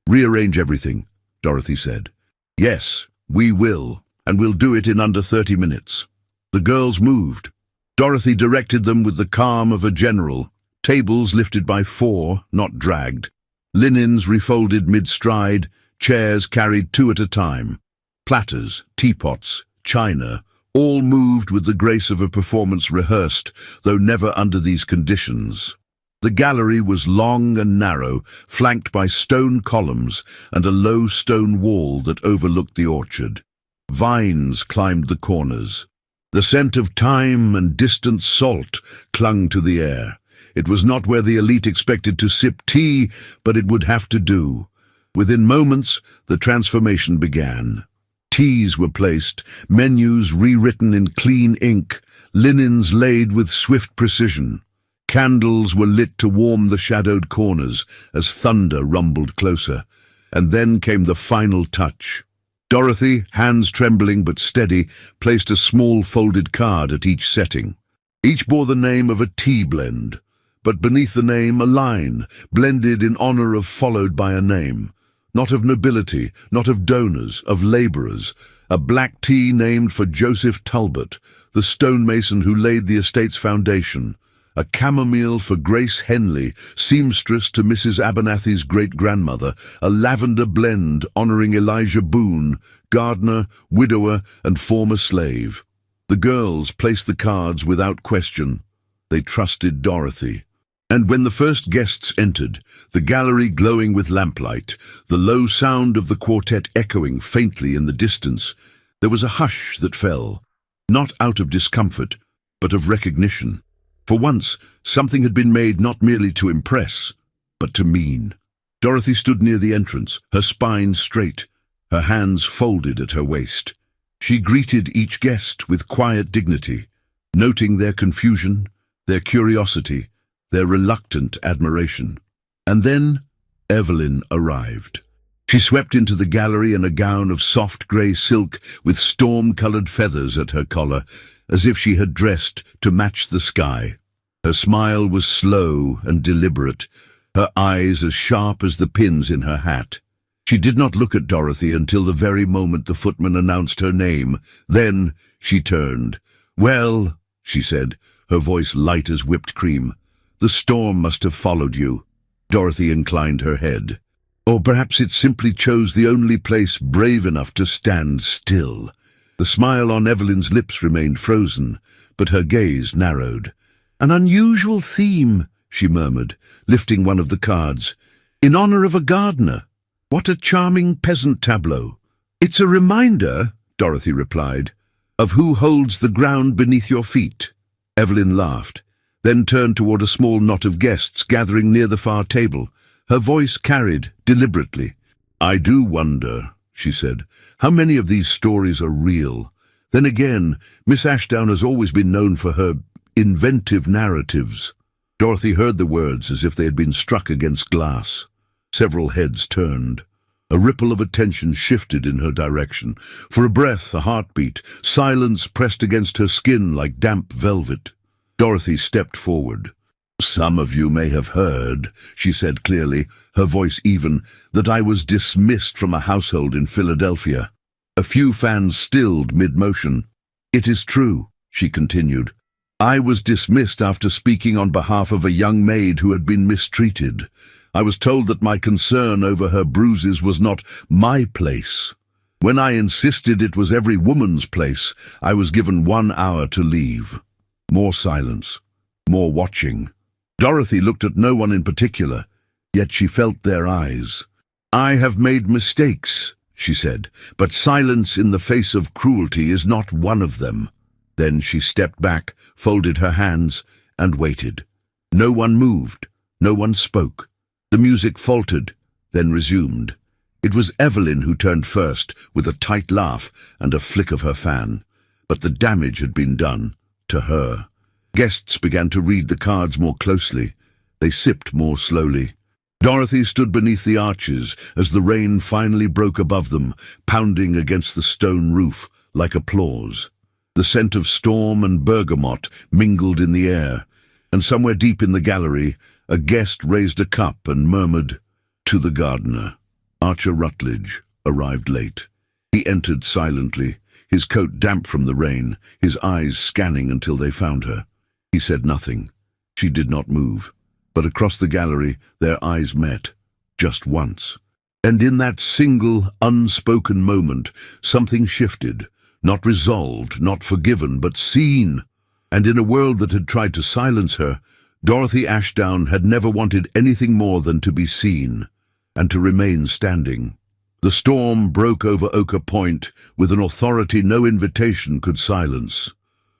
[SPEAKER 1] rearrange everything," Dorothy said. "Yes, we will, and we'll do it in under 30 minutes. The girls moved. Dorothy directed them with the calm of a general. Tables lifted by 4, not dragged. Linens refolded mid-stride, chairs carried 2 at a time. Platters, teapots, china, all moved with the grace of a performance rehearsed, though never under these conditions. The gallery was long and narrow, flanked by stone columns and a low stone wall that overlooked the orchard. Vines climbed the corners. The scent of thyme and distant salt clung to the air. It was not where the elite expected to sip tea, but it would have to do. Within moments, the transformation began. Teas were placed, menus rewritten in clean ink, linens laid with swift precision. Candles were lit to warm the shadowed corners as thunder rumbled closer. And then came the final touch. Dorothy, hands trembling but steady, placed a small folded card at each setting. Each bore the name of a tea blend, but beneath the name a line, blended in honor of followed by a name. Not of nobility, not of donors, of laborers. A black tea named for Joseph Talbot, the stonemason who laid the estate's foundation. A chamomile for Grace Henley, seamstress to Mrs. Abernathy's great-grandmother. A lavender blend honoring Elijah Boone, gardener, widower, and former slave. The girls placed the cards without question. They trusted Dorothy. And when the first guests entered, the gallery glowing with lamplight, the low sound of the quartet echoing faintly in the distance, there was a hush that fell, not out of discomfort, but of recognition. For once, something had been made not merely to impress, but to mean. Dorothy stood near the entrance, her spine straight, her hands folded at her waist. She greeted each guest with quiet dignity, noting their confusion, their curiosity, their reluctant admiration. And then Evelyn arrived. She swept into the gallery in a gown of soft grey silk with storm-coloured feathers at her collar, as if she had dressed to match the sky. Her smile was slow and deliberate, her eyes as sharp as the pins in her hat. She did not look at Dorothy until the very moment the footman announced her name. Then she turned. "Well," she said, her voice light as whipped cream, "the storm must have followed you." Dorothy inclined her head. "Or perhaps it simply chose the only place brave enough to stand still." The smile on Evelyn's lips remained frozen, but her gaze narrowed. "An unusual theme," she murmured, lifting one of the cards. "In honor of a gardener. What a charming peasant tableau." "It's a reminder," Dorothy replied, "of who holds the ground beneath your feet." Evelyn laughed, then turned toward a small knot of guests gathering near the far table. Her voice carried deliberately. "I do wonder," she said, "how many of these stories are real. Then again, Miss Ashdown has always been known for her inventive narratives." Dorothy heard the words as if they had been struck against glass. Several heads turned. A ripple of attention shifted in her direction. For a breath, a heartbeat, silence pressed against her skin like damp velvet. Dorothy stepped forward. "Some of you may have heard," she said clearly, her voice even, "that I was dismissed from a household in Philadelphia." A few fans stilled mid-motion. "It is true," she continued. "I was dismissed after speaking on behalf of a young maid who had been mistreated. I was told that my concern over her bruises was not my place. When I insisted it was every woman's place, I was given 1 hour to leave." More silence. More watching. Dorothy looked at no one in particular, yet she felt their eyes. "I have made mistakes," she said, "but silence in the face of cruelty is not one of them." Then she stepped back, folded her hands, and waited. No one moved. No one spoke. The music faltered, then resumed. It was Evelyn who turned first, with a tight laugh and a flick of her fan. But the damage had been done, to her. Guests began to read the cards more closely. They sipped more slowly. Dorothy stood beneath the arches as the rain finally broke above them, pounding against the stone roof like applause. The scent of storm and bergamot mingled in the air, and somewhere deep in the gallery, a guest raised a cup and murmured, "To the gardener." Archer Rutledge arrived late. He entered silently, his coat damp from the rain, his eyes scanning until they found her. He said nothing. She did not move. But across the gallery, their eyes met, just once. And in that single, unspoken moment, something shifted, not resolved, not forgiven, but seen. And in a world that had tried to silence her, Dorothy Ashdown had never wanted anything more than to be seen, and to remain standing. The storm broke over Ochre Point with an authority no invitation could silence.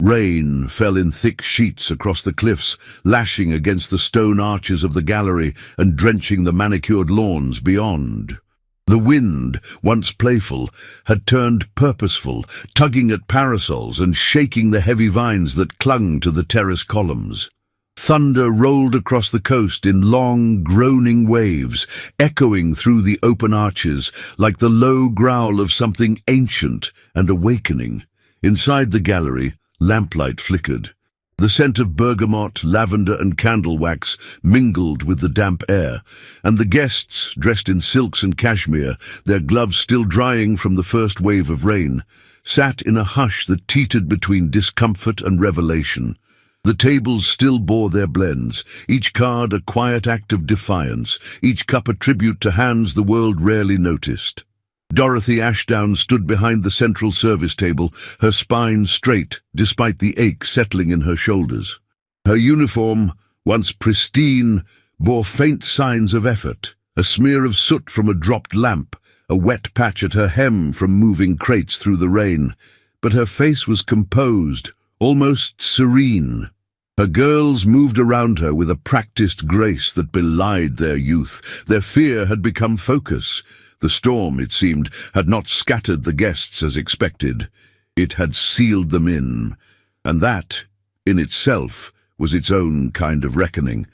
[SPEAKER 1] Rain fell in thick sheets across the cliffs, lashing against the stone arches of the gallery and drenching the manicured lawns beyond. The wind, once playful, had turned purposeful, tugging at parasols and shaking the heavy vines that clung to the terrace columns. Thunder rolled across the coast in long, groaning waves, echoing through the open arches like the low growl of something ancient and awakening. Inside the gallery, lamplight flickered. The scent of bergamot, lavender and candle wax mingled with the damp air, and the guests, dressed in silks and cashmere, their gloves still drying from the first wave of rain, sat in a hush that teetered between discomfort and revelation. The tables still bore their blends, each card a quiet act of defiance, each cup a tribute to hands the world rarely noticed. Dorothy Ashdown stood behind the central service table, her spine straight despite the ache settling in her shoulders. Her uniform, once pristine, bore faint signs of effort, a smear of soot from a dropped lamp, a wet patch at her hem from moving crates through the rain. But her face was composed, almost serene. Her girls moved around her with a practiced grace that belied their youth. Their fear had become focus. The storm, it seemed, had not scattered the guests as expected. It had sealed them in. And that, in itself, was its own kind of reckoning.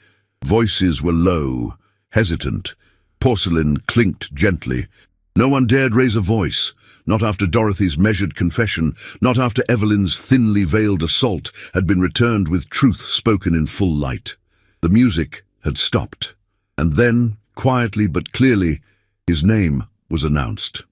[SPEAKER 1] Voices were low, hesitant. Porcelain clinked gently. No one dared raise a voice. Not after Dorothy's measured confession, not after Evelyn's thinly veiled assault had been returned with truth spoken in full light. The music had stopped. And then, quietly but clearly, his name, was announced.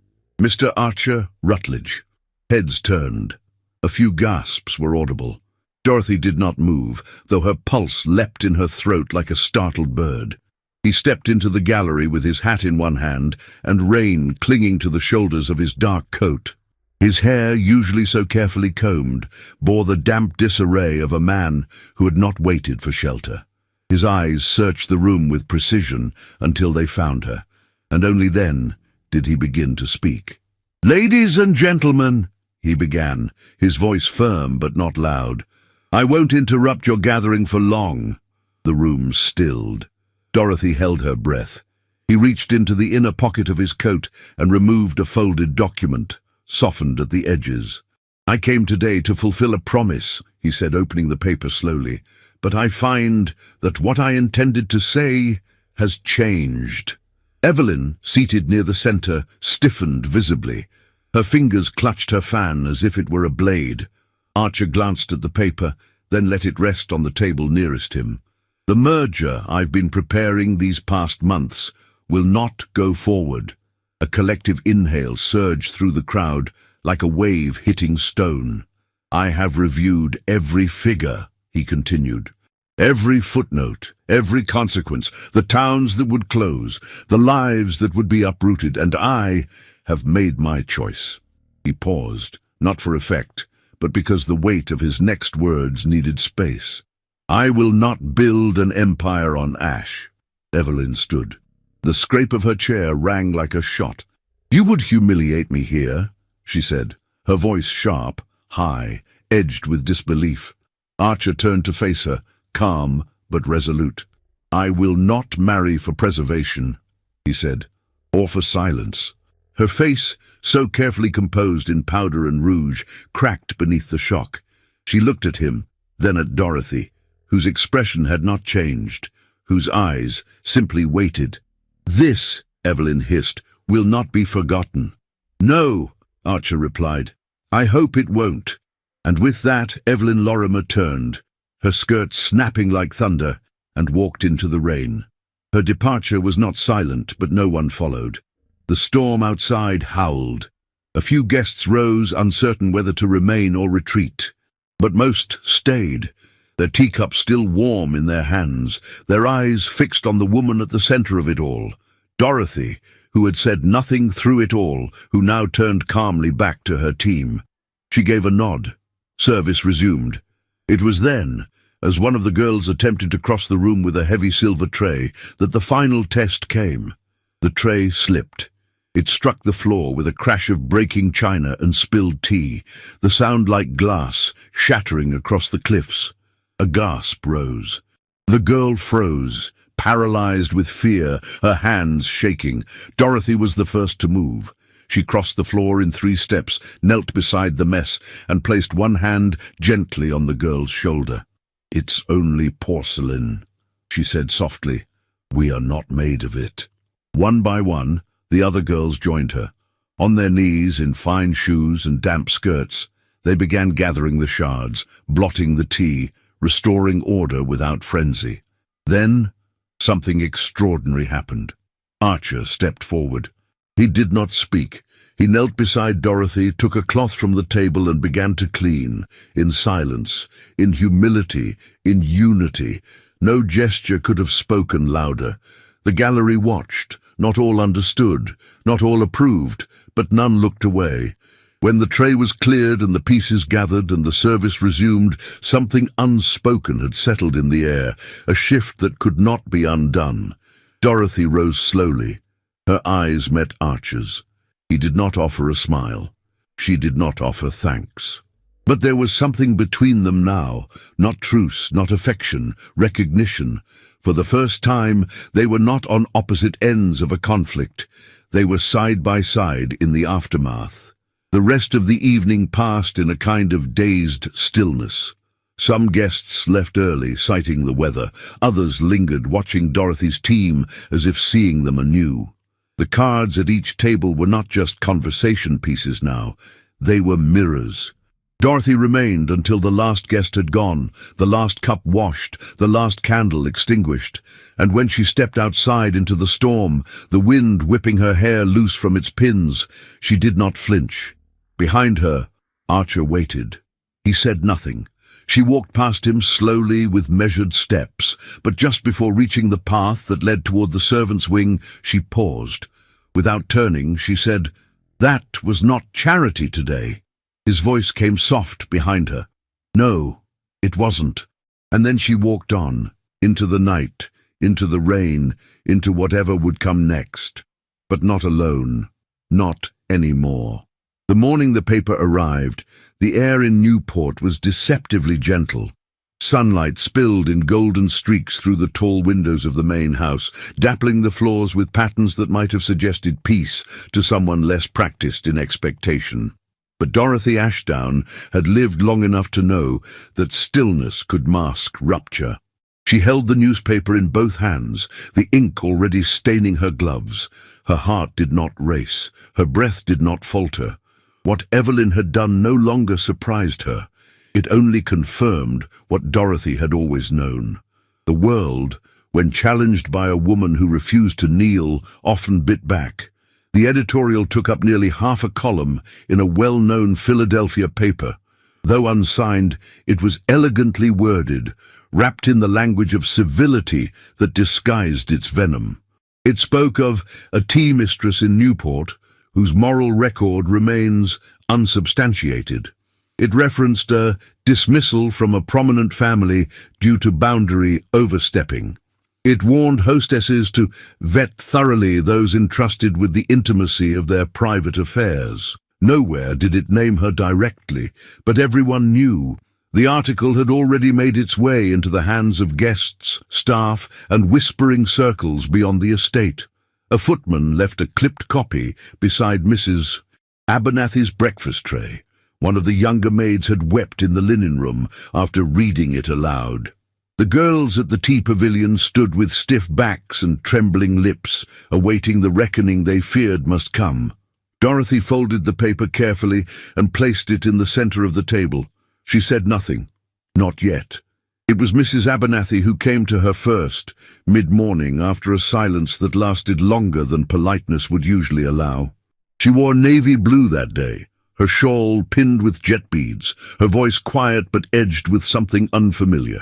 [SPEAKER 1] Mr. Archer Rutledge. Heads turned. A few gasps were audible. Dorothy did not move, though her pulse leapt in her throat like a startled bird. He stepped into the gallery with his hat in one hand and rein clinging to the shoulders of his dark coat. His hair, usually so carefully combed, bore the damp disarray of a man who had not waited for shelter. His eyes searched the room with precision until they found her, and only then did he begin to speak. "Ladies and gentlemen," he began, his voice firm but not loud, "I won't interrupt your gathering for long." The room stilled. Dorothy held her breath. He reached into the inner pocket of his coat and removed a folded document, softened at the edges. "I came today to fulfill a promise," he said, opening the paper slowly, "but I find that what I intended to say has changed." Evelyn, seated near the center, stiffened visibly. Her fingers clutched her fan as if it were a blade. Archer glanced at the paper, then let it rest on the table nearest him. "The merger I've been preparing these past months will not go forward." A collective inhale surged through the crowd, like a wave hitting stone. "I have reviewed every figure," he continued. "Every footnote, every consequence, the towns that would close, the lives that would be uprooted, and I have made my choice." He paused, not for effect, but because the weight of his next words needed space. "I will not build an empire on ash." Evelyn stood. The scrape of her chair rang like a shot. "You would humiliate me here," she said, her voice sharp, high, edged with disbelief. Archer turned to face her, calm but resolute. "I will not marry for preservation," he said, "or for silence." Her face, so carefully composed in powder and rouge, cracked beneath the shock. She looked at him, then at Dorothy, whose expression had not changed, whose eyes simply waited. "This," Evelyn hissed, "will not be forgotten." "No," Archer replied. "I hope it won't." And with that, Evelyn Lorimer turned, her skirts snapping like thunder, and walked into the rain. Her departure was not silent, but no one followed. The storm outside howled. A few guests rose, uncertain whether to remain or retreat. But most stayed, their teacups still warm in their hands, their eyes fixed on the woman at the center of it all, Dorothy, who had said nothing through it all, who now turned calmly back to her team. She gave a nod. Service resumed. It was then, as one of the girls attempted to cross the room with a heavy silver tray, that the final test came. The tray slipped. It struck the floor with a crash of breaking china and spilled tea, the sound like glass shattering across the cliffs. A gasp rose. The girl froze, paralyzed with fear, her hands shaking. Dorothy was the first to move. She crossed the floor in 3 steps, knelt beside the mess, and placed one hand gently on the girl's shoulder. "It's only porcelain," she said softly. "We are not made of it." One by one, the other girls joined her. On their knees, in fine shoes and damp skirts, they began gathering the shards, blotting the tea, restoring order without frenzy. Then, something extraordinary happened. Archer stepped forward. He did not speak. He knelt beside Dorothy, took a cloth from the table and began to clean, in silence, in humility, in unity. No gesture could have spoken louder. The gallery watched. Not all understood, not all approved, but none looked away. When the tray was cleared and the pieces gathered and the service resumed, something unspoken had settled in the air, a shift that could not be undone. Dorothy rose slowly. Her eyes met Archer's. He did not offer a smile. She did not offer thanks. But there was something between them now, not truce, not affection, recognition. For the first time, they were not on opposite ends of a conflict. They were side by side in the aftermath. The rest of the evening passed in a kind of dazed stillness. Some guests left early, citing the weather. Others lingered, watching Dorothy's team as if seeing them anew. The cards at each table were not just conversation pieces now. They were mirrors. Dorothy remained until the last guest had gone, the last cup washed, the last candle extinguished, and when she stepped outside into the storm, the wind whipping her hair loose from its pins, she did not flinch. Behind her, Archer waited. He said nothing. She walked past him slowly with measured steps, but just before reaching the path that led toward the servants' wing, she paused. Without turning, she said, "That was not charity today." His voice came soft behind her. "No, it wasn't." And then she walked on, into the night, into the rain, into whatever would come next. But not alone. Not anymore. The morning the paper arrived, the air in Newport was deceptively gentle. Sunlight spilled in golden streaks through the tall windows of the main house, dappling the floors with patterns that might have suggested peace to someone less practiced in expectation. But Dorothy Ashdown had lived long enough to know that stillness could mask rupture. She held the newspaper in both hands, the ink already staining her gloves. Her heart did not race, her breath did not falter. What Evelyn had done no longer surprised her. It only confirmed what Dorothy had always known. The world, when challenged by a woman who refused to kneel, often bit back. The editorial took up nearly half a column in a well-known Philadelphia paper. Though unsigned, it was elegantly worded, wrapped in the language of civility that disguised its venom. It spoke of a tea mistress in Newport whose moral record remains unsubstantiated. It referenced a dismissal from a prominent family due to boundary overstepping. It warned hostesses to vet thoroughly those entrusted with the intimacy of their private affairs. Nowhere did it name her directly, but everyone knew. The article had already made its way into the hands of guests, staff, and whispering circles beyond the estate. A footman left a clipped copy beside Mrs. Abernathy's breakfast tray. One of the younger maids had wept in the linen room after reading it aloud. The girls at the tea pavilion stood with stiff backs and trembling lips, awaiting the reckoning they feared must come. Dorothy folded the paper carefully and placed it in the center of the table. She said nothing. Not yet. It was Mrs. Abernathy who came to her first, mid-morning, after a silence that lasted longer than politeness would usually allow. She wore navy blue that day, her shawl pinned with jet beads, her voice quiet but edged with something unfamiliar.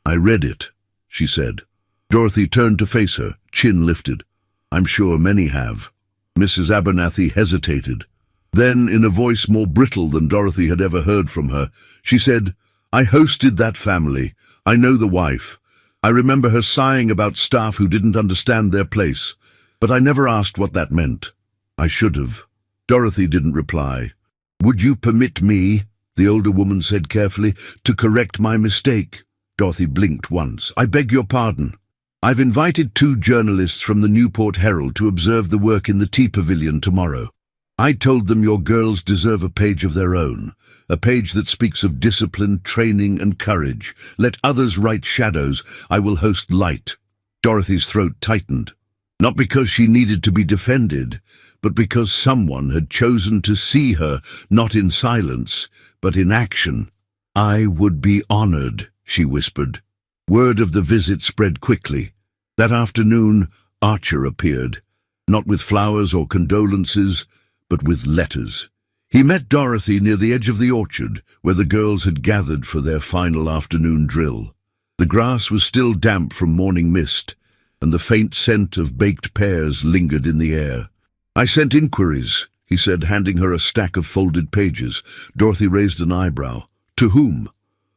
[SPEAKER 1] "I read it," she said. Dorothy turned to face her, chin lifted. "I'm sure many have." Mrs. Abernathy hesitated. Then, in a voice more brittle than Dorothy had ever heard from her, she said, "I hosted that family. I know the wife. I remember her sighing about staff who didn't understand their place, but I never asked what that meant. I should have." Dorothy didn't reply. "Would you permit me," the older woman said carefully, "to correct my mistake?" Dorothy blinked once. "I beg your pardon. I've invited 2 journalists from the Newport Herald to observe the work in the tea pavilion tomorrow. I told them your girls deserve a page of their own, a page that speaks of discipline, training, and courage. Let others write shadows. I will host light." Dorothy's throat tightened, not because she needed to be defended, but because someone had chosen to see her, not in silence, but in action. "I would be honored," she whispered. Word of the visit spread quickly. That afternoon, Archer appeared, not with flowers or condolences, but with letters. He met Dorothy near the edge of the orchard, where the girls had gathered for their final afternoon drill. The grass was still damp from morning mist, and the faint scent of baked pears lingered in the air. "I sent inquiries," he said, handing her a stack of folded pages. Dorothy raised an eyebrow. "To whom?"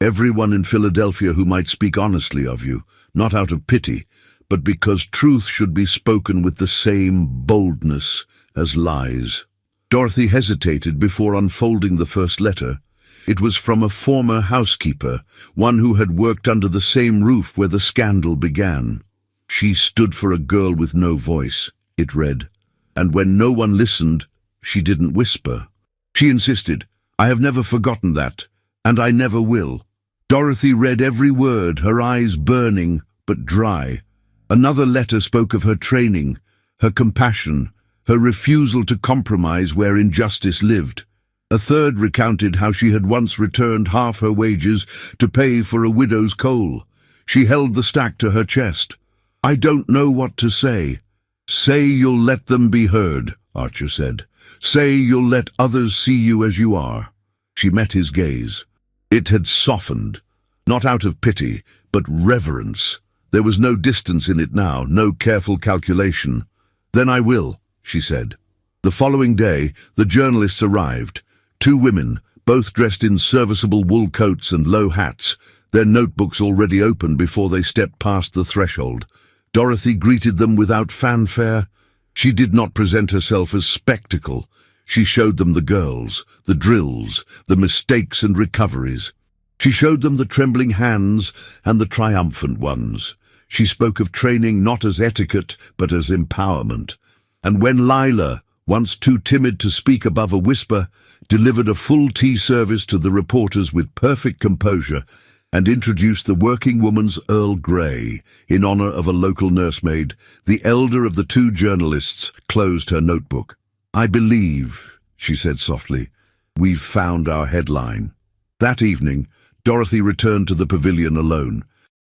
[SPEAKER 1] "Everyone in Philadelphia who might speak honestly of you, not out of pity, but because truth should be spoken with the same boldness as lies." Dorothy hesitated before unfolding the first letter. It was from a former housekeeper, one who had worked under the same roof where the scandal began. "She stood for a girl with no voice," it read, "and when no one listened, she didn't whisper. She insisted. I have never forgotten that, and I never will." Dorothy read every word, her eyes burning but dry. Another letter spoke of her training, her compassion, her refusal to compromise where injustice lived. A third recounted how she had once returned half her wages to pay for a widow's coal. She held the stack to her chest. "I don't know what to say." "Say you'll let them be heard," Archer said. "Say you'll let others see you as you are." She met his gaze. It had softened, not out of pity, but reverence. There was no distance in it now, no careful calculation. "Then I will," she said. The following day, the journalists arrived. 2 women, both dressed in serviceable wool coats and low hats, their notebooks already open before they stepped past the threshold. Dorothy greeted them without fanfare. She did not present herself as spectacle. She showed them the girls, the drills, the mistakes and recoveries. She showed them the trembling hands and the triumphant ones. She spoke of training not as etiquette, but as empowerment. And when Lila, once too timid to speak above a whisper, delivered a full tea service to the reporters with perfect composure and introduced the working woman's Earl Grey in honor of a local nursemaid, the elder of the 2 journalists closed her notebook. "I believe," she said softly, "we've found our headline." That evening, Dorothy returned to the pavilion alone.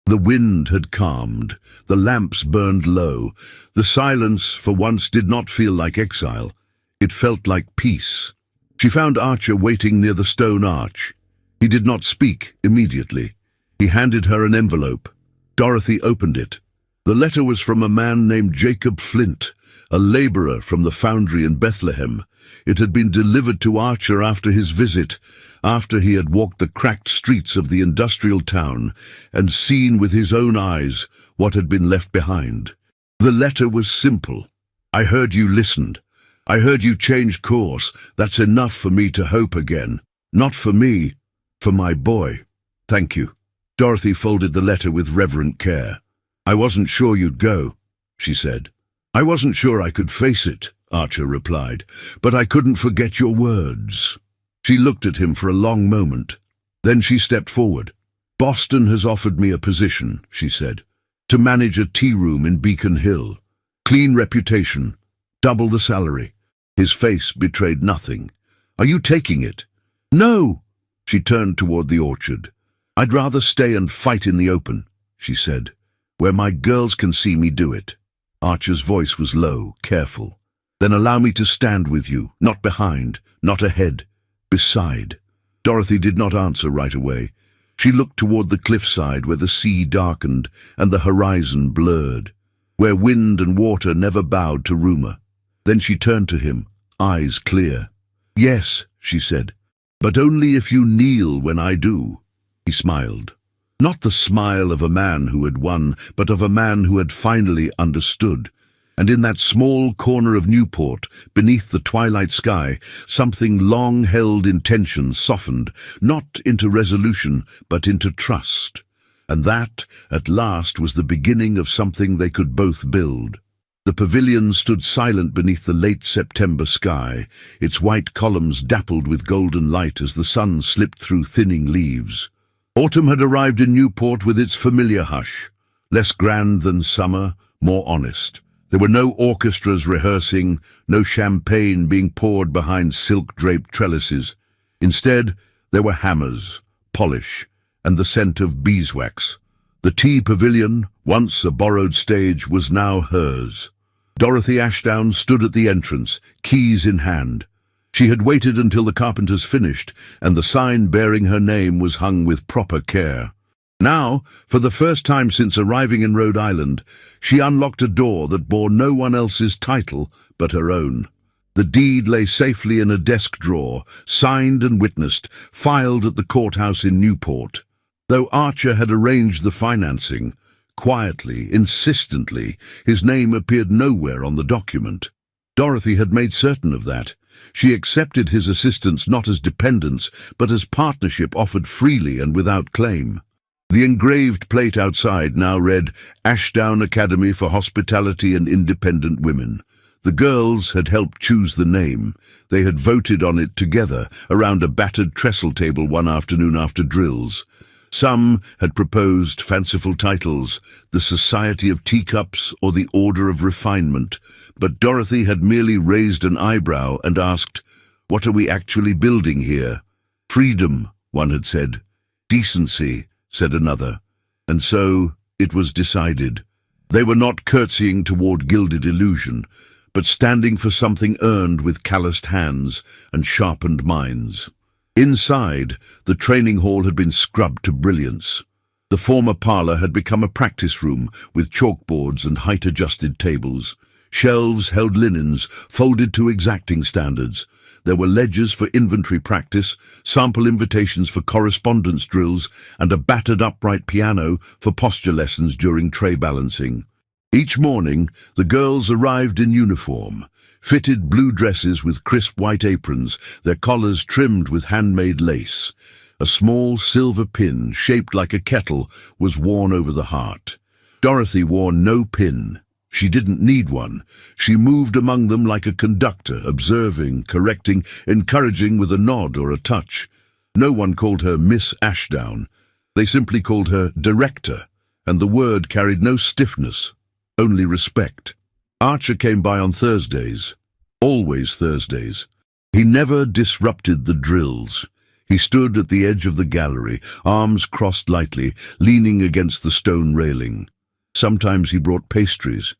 [SPEAKER 1] The wind had calmed, the lamps burned low. The silence, for once, did not feel like exile. It felt like peace. She found Archer waiting near the stone arch. He did not speak immediately. He handed her an envelope. Dorothy opened it. The letter was from a man named Jacob Flint, a laborer from the foundry in Bethlehem. It had been delivered to Archer after his visit, after he had walked the cracked streets of the industrial town and seen with his own eyes what had been left behind. The letter was simple. "I heard you listened. I heard you changed course. That's enough for me to hope again. Not for me, for my boy. Thank you." Dorothy folded the letter with reverent care. "I wasn't sure you'd go," she said. "I wasn't sure I could face it," Archer replied, "but I couldn't forget your words." She looked at him for a long moment. Then she stepped forward. "Boston has offered me a position," she said, "to manage a tea room in Beacon Hill. Clean reputation, double the salary." His face betrayed nothing. "Are you taking it?" "No." She turned toward the orchard. "I'd rather stay and fight in the open," she said, "where my girls can see me do it." Archer's voice was low, careful. "Then allow me to stand with you, not behind, not ahead, beside." Dorothy did not answer right away. She looked toward the cliffside where the sea darkened and the horizon blurred, where wind and water never bowed to rumor. Then she turned to him, eyes clear. "Yes," she said, "but only if you kneel when I do." He smiled. Not the smile of a man who had won, but of a man who had finally understood. And in that small corner of Newport, beneath the twilight sky, something long held in tension softened, not into resolution, but into trust. And that, at last, was the beginning of something they could both build. The pavilion stood silent beneath the late September sky, its white columns dappled with golden light as the sun slipped through thinning leaves. Autumn had arrived in Newport with its familiar hush, less grand than summer, more honest. There were no orchestras rehearsing, no champagne being poured behind silk-draped trellises. Instead, there were hammers, polish, and the scent of beeswax. The tea pavilion, once a borrowed stage, was now hers. Dorothy Ashdown stood at the entrance, keys in hand. She had waited until the carpenters finished, and the sign bearing her name was hung with proper care. Now, for the first time since arriving in Rhode Island, she unlocked a door that bore no one else's title but her own. The deed lay safely in a desk drawer, signed and witnessed, filed at the courthouse in Newport. Though Archer had arranged the financing, quietly, insistently, his name appeared nowhere on the document. Dorothy had made certain of that. She accepted his assistance not as dependence, but as partnership offered freely and without claim. The engraved plate outside now read, "Ashdown Academy for Hospitality and Independent Women." The girls had helped choose the name. They had voted on it together around a battered trestle table one afternoon after drills. Some had proposed fanciful titles, the Society of Teacups or the Order of Refinement, but Dorothy had merely raised an eyebrow and asked, What are we actually building here? Freedom, one had said. Decency, said another. And so it was decided. They were not curtsying toward gilded illusion, but standing for something earned with calloused hands and sharpened minds. Inside, the training hall had been scrubbed to brilliance. The former parlor had become a practice room with chalkboards and height-adjusted tables. Shelves held linens folded to exacting standards. There were ledgers for inventory practice, sample invitations for correspondence drills, and a battered upright piano for posture lessons during tray balancing. Each morning, the girls arrived in uniform, fitted blue dresses with crisp white aprons, their collars trimmed with handmade lace. A small silver pin, shaped like a kettle, was worn over the heart. Dorothy wore no pin. She didn't need one. She moved among them like a conductor, observing, correcting, encouraging with a nod or a touch. No one called her Miss Ashdown. They simply called her Director, and the word carried no stiffness, only respect. Archer came by on Thursdays, always Thursdays. He never disrupted the drills. He stood at the edge of the gallery, arms crossed lightly, leaning against the stone railing. Sometimes he brought pastries.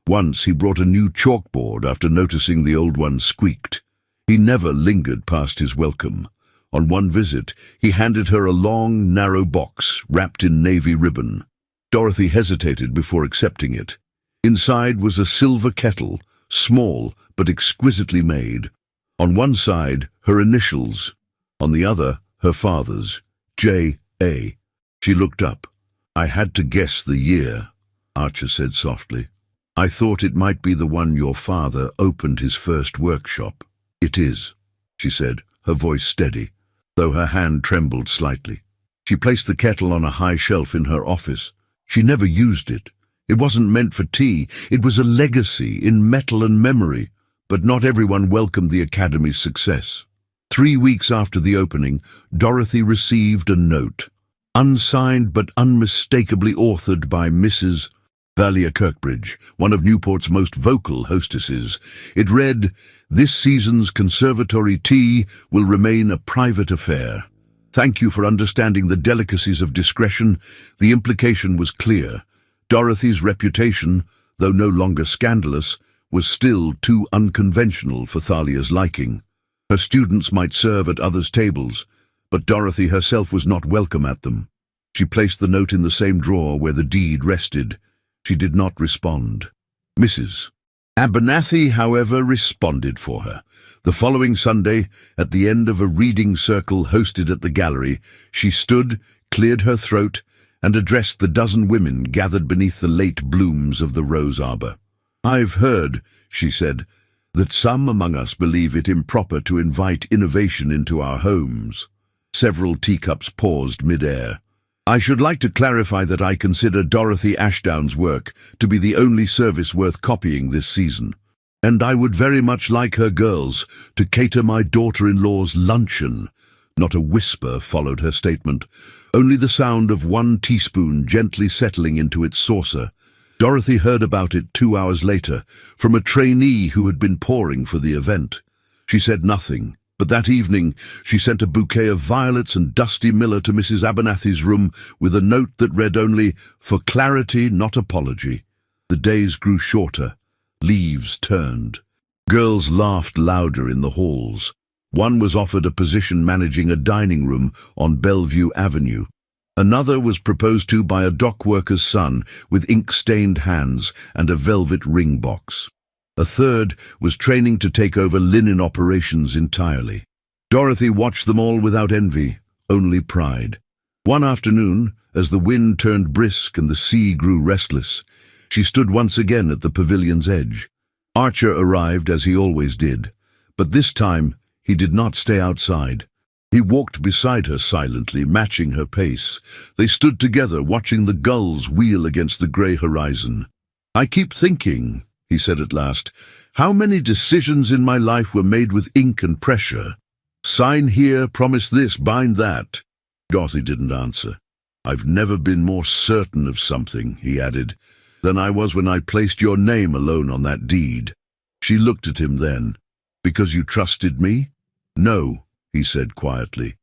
[SPEAKER 1] Once he brought a new chalkboard after noticing the old one squeaked. He never lingered past his welcome. On one visit, he handed her a long, narrow box wrapped in navy ribbon. Dorothy hesitated before accepting it. Inside was a silver kettle, small but exquisitely made. On one side, her initials. On the other, her father's, J.A. She looked up. "I had to guess the year," Archer said softly. "I thought it might be the one your father opened his first workshop." "It is," she said, her voice steady, though her hand trembled slightly. She placed the kettle on a high shelf in her office. She never used it. It wasn't meant for tea. It was a legacy in metal and memory, but not everyone welcomed the Academy's success. 3 weeks after the opening, Dorothy received a note, unsigned but unmistakably authored by Mrs. Valia Kirkbridge, one of Newport's most vocal hostesses. It read, "This season's conservatory tea will remain a private affair. Thank you for understanding the delicacies of discretion." The implication was clear. Dorothy's reputation, though no longer scandalous, was still too unconventional for Thalia's liking. Her students might serve at others' tables, but Dorothy herself was not welcome at them. She placed the note in the same drawer where the deed rested. She did not respond. Mrs. Abernathy, however, responded for her. The following Sunday, at the end of a reading circle hosted at the gallery, she stood, cleared her throat, and addressed the dozen women gathered beneath the late blooms of the rose arbor. "I've heard," she said, "that some among us believe it improper to invite innovation into our homes." Several teacups paused mid-air. "I should like to clarify that I consider Dorothy Ashdown's work to be the only service worth copying this season, and I would very much like her girls to cater my daughter-in-law's luncheon." Not a whisper followed her statement, only the sound of one teaspoon gently settling into its saucer. Dorothy heard about it 2 hours later, from a trainee who had been pouring for the event. She said nothing, but that evening she sent a bouquet of violets and Dusty Miller to Mrs. Abernathy's room with a note that read only, "For clarity, not apology." The days grew shorter. Leaves turned. Girls laughed louder in the halls. One was offered a position managing a dining room on Bellevue Avenue. Another was proposed to by a dock worker's son with ink-stained hands and a velvet ring box. A third was training to take over linen operations entirely. Dorothy watched them all without envy, only pride. One afternoon, as the wind turned brisk and the sea grew restless, she stood once again at the pavilion's edge. Archer arrived as he always did, but this time he did not stay outside. He walked beside her silently, matching her pace. They stood together, watching the gulls wheel against the grey horizon. "I keep thinking," he said at last, "how many decisions in my life were made with ink and pressure. Sign here, promise this, bind that." Dorothy didn't answer. "I've never been more certain of something," he added, "than I was when I placed your name alone on that deed." She looked at him then. "Because you trusted me?" No, he said quietly,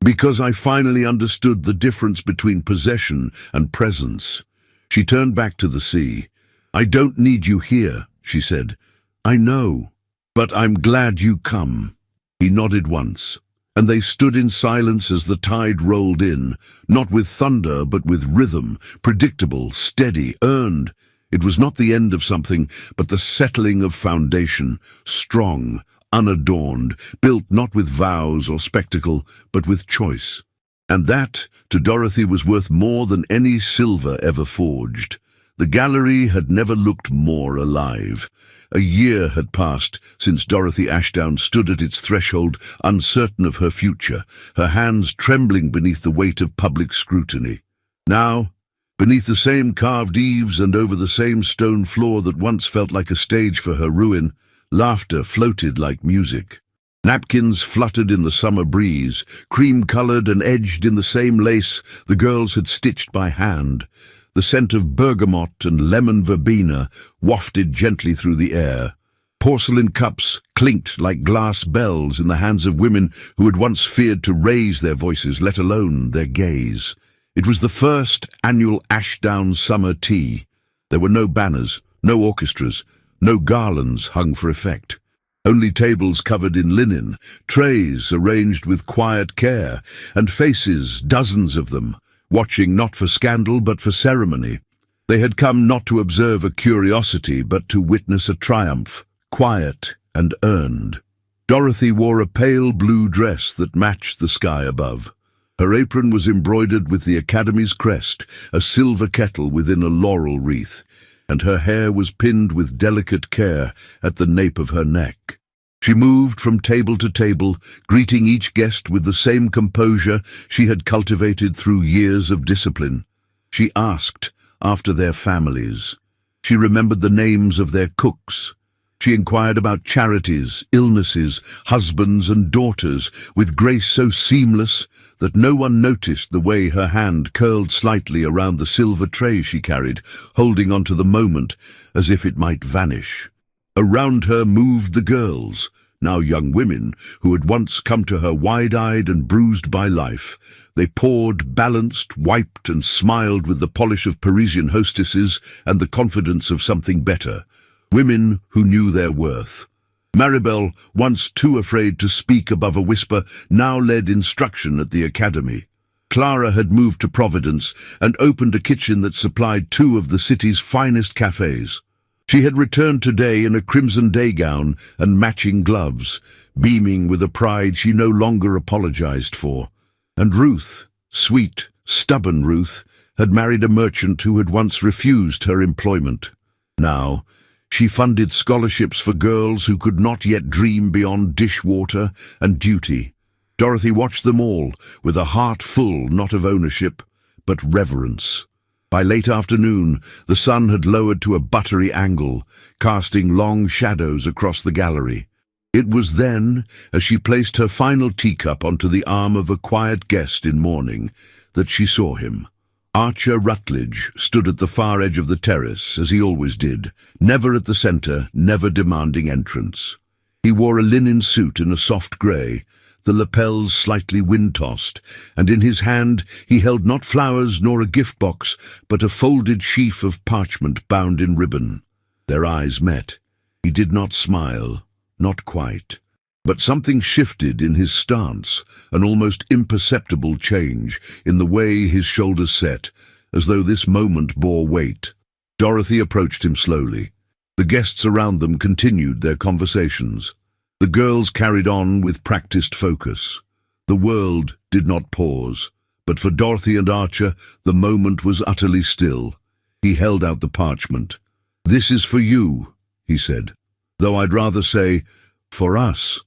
[SPEAKER 1] because I finally understood the difference between possession and presence. She turned back to the sea. I don't need you here, she said. I know, but I'm glad you come. He nodded once, and they stood in silence as the tide rolled in, not with thunder but with rhythm, predictable, steady, earned. It was not the end of something, but the settling of foundation, strong, unadorned, built not with vows or spectacle, but with choice. And that, to Dorothy, was worth more than any silver ever forged. The gallery had never looked more alive. A year had passed since Dorothy Ashdown stood at its threshold, uncertain of her future, her hands trembling beneath the weight of public scrutiny. Now, beneath the same carved eaves and over the same stone floor that once felt like a stage for her ruin, laughter floated like music. Napkins fluttered in the summer breeze, cream-colored and edged in the same lace the girls had stitched by hand. The scent of bergamot and lemon verbena wafted gently through the air. Porcelain cups clinked like glass bells in the hands of women who had once feared to raise their voices, let alone their gaze. It was the first annual Ashdown summer tea. There were no banners, no orchestras, no garlands hung for effect. Only tables covered in linen, trays arranged with quiet care, and faces, dozens of them, watching not for scandal but for ceremony. They had come not to observe a curiosity but to witness a triumph, quiet and earned. Dorothy wore a pale blue dress that matched the sky above. Her apron was embroidered with the Academy's crest, a silver kettle within a laurel wreath, and her hair was pinned with delicate care at the nape of her neck. She moved from table to table, greeting each guest with the same composure she had cultivated through years of discipline. She asked after their families. She remembered the names of their cooks. She inquired about charities, illnesses, husbands and daughters, with grace so seamless that no one noticed the way her hand curled slightly around the silver tray she carried, holding onto the moment as if it might vanish. Around her moved the girls, now young women, who had once come to her wide-eyed and bruised by life. They poured, balanced, wiped and smiled with the polish of Parisian hostesses and the confidence of something better. Women who knew their worth. Maribel, once too afraid to speak above a whisper, now led instruction at the Academy. Clara had moved to Providence and opened a kitchen that supplied two of the city's finest cafes. She had returned today in a crimson day gown and matching gloves, beaming with a pride she no longer apologized for. And Ruth, sweet, stubborn Ruth, had married a merchant who had once refused her employment. Now, she funded scholarships for girls who could not yet dream beyond dishwater and duty. Dorothy watched them all, with a heart full not of ownership, but reverence. By late afternoon, the sun had lowered to a buttery angle, casting long shadows across the gallery. It was then, as she placed her final teacup onto the arm of a quiet guest in mourning, that she saw him. Archer Rutledge stood at the far edge of the terrace, as he always did, never at the centre, never demanding entrance. He wore a linen suit in a soft grey, the lapels slightly wind-tossed, and in his hand he held not flowers nor a gift-box, but a folded sheaf of parchment bound in ribbon. Their eyes met. He did not smile, not quite. But something shifted in his stance, an almost imperceptible change in the way his shoulders set, as though this moment bore weight. Dorothy approached him slowly. The guests around them continued their conversations. The girls carried on with practiced focus. The world did not pause, but for Dorothy and Archer, the moment was utterly still. He held out the parchment. "This is for you," he said, "though I'd rather say, for us."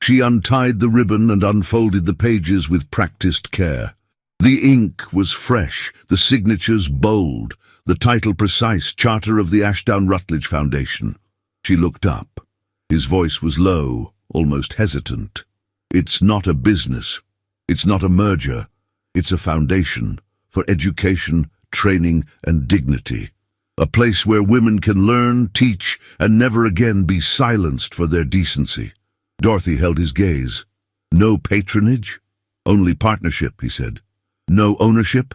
[SPEAKER 1] She untied the ribbon and unfolded the pages with practiced care. The ink was fresh, the signatures bold, the title precise, Charter of the Ashdown Rutledge Foundation. She looked up. His voice was low, almost hesitant. "It's not a business. It's not a merger. It's a foundation for education, training, and dignity. A place where women can learn, teach, and never again be silenced for their decency." Dorothy held his gaze. No patronage? Only partnership, he said. No ownership?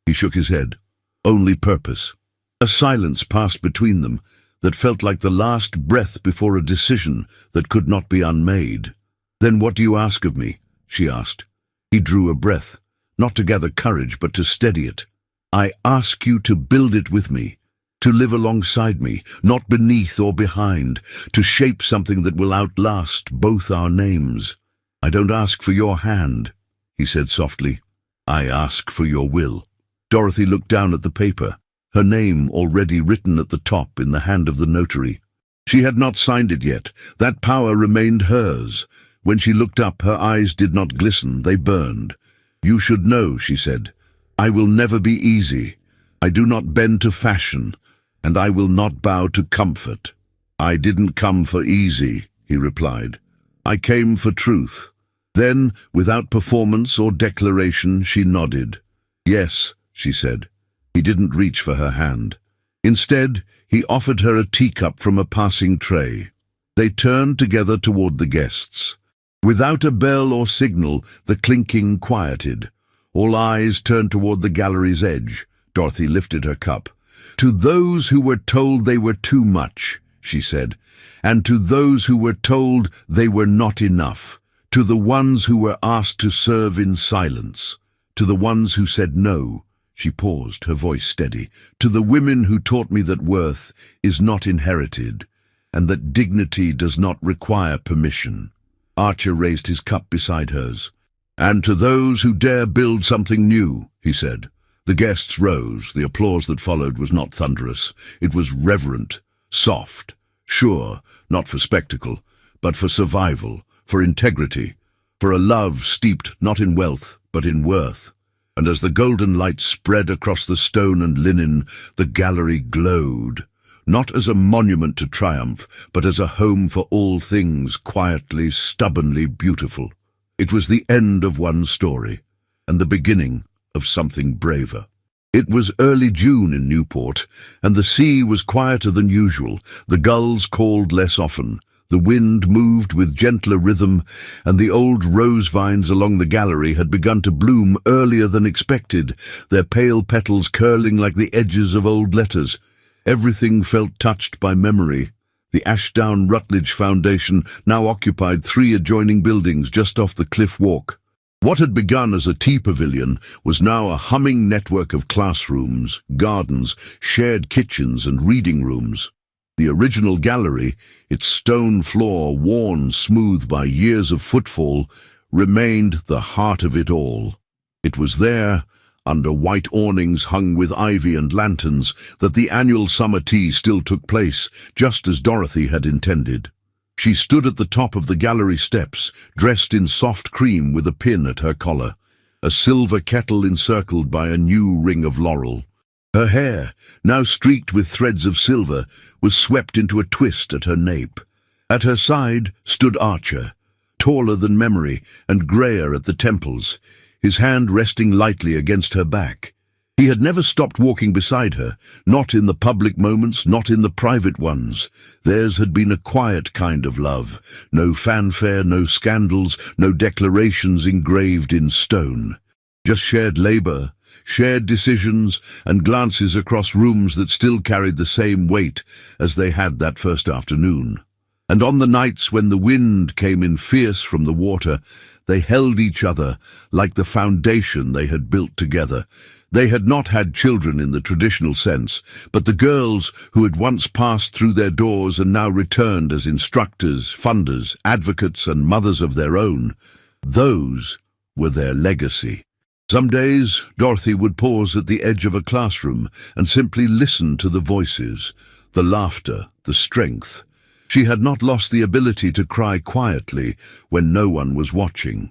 [SPEAKER 1] He shook his head. Only purpose. A silence passed between them that felt like the last breath before a decision that could not be unmade. Then what do you ask of me? She asked. He drew a breath, not to gather courage, but to steady it. I ask you to build it with me, to live alongside me, not beneath or behind, to shape something that will outlast both our names. I don't ask for your hand, he said softly. I ask for your will. Dorothy looked down at the paper, her name already written at the top in the hand of the notary. She had not signed it yet. That power remained hers. When she looked up, her eyes did not glisten, they burned. You should know, she said. I will never be easy. I do not bend to fashion, and I will not bow to comfort. I didn't come for easy, he replied. I came for truth. Then, without performance or declaration, she nodded. Yes, she said. He didn't reach for her hand. Instead, he offered her a teacup from a passing tray. They turned together toward the guests. Without a bell or signal, the clinking quieted. All eyes turned toward the gallery's edge. Dorothy lifted her cup. To those who were told they were too much, she said, and to those who were told they were not enough, to the ones who were asked to serve in silence, to the ones who said no, she paused, her voice steady, to the women who taught me that worth is not inherited, and that dignity does not require permission. Archer raised his cup beside hers. And to those who dare build something new, he said. The guests rose. The applause that followed was not thunderous. It was reverent, soft, sure, not for spectacle, but for survival, for integrity, for a love steeped not in wealth, but in worth. And as the golden light spread across the stone and linen, the gallery glowed, not as a monument to triumph, but as a home for all things quietly, stubbornly beautiful. It was the end of one story, and the beginning of something braver. It was early June in Newport, and the sea was quieter than usual. The gulls called less often. The wind moved with gentler rhythm, and the old rose vines along the gallery had begun to bloom earlier than expected, their pale petals curling like the edges of old letters. Everything felt touched by memory. The Ashdown Rutledge Foundation now occupied 3 adjoining buildings just off the cliff walk. What had begun as a tea pavilion was now a humming network of classrooms, gardens, shared kitchens and reading rooms. The original gallery, its stone floor worn smooth by years of footfall, remained the heart of it all. It was there, under white awnings hung with ivy and lanterns, that the annual summer tea still took place, just as Dorothy had intended. She stood at the top of the gallery steps, dressed in soft cream with a pin at her collar, a silver kettle encircled by a new ring of laurel. Her hair, now streaked with threads of silver, was swept into a twist at her nape. At her side stood Archer, taller than memory and greyer at the temples, his hand resting lightly against her back. He had never stopped walking beside her, not in the public moments, not in the private ones. Theirs had been a quiet kind of love, no fanfare, no scandals, no declarations engraved in stone. Just shared labor, shared decisions, and glances across rooms that still carried the same weight as they had that first afternoon. And on the nights when the wind came in fierce from the water, they held each other like the foundation they had built together. They had not had children in the traditional sense, but the girls who had once passed through their doors and now returned as instructors, funders, advocates, and mothers of their own, those were their legacy. Some days, Dorothy would pause at the edge of a classroom and simply listen to the voices, the laughter, the strength. She had not lost the ability to cry quietly when no one was watching.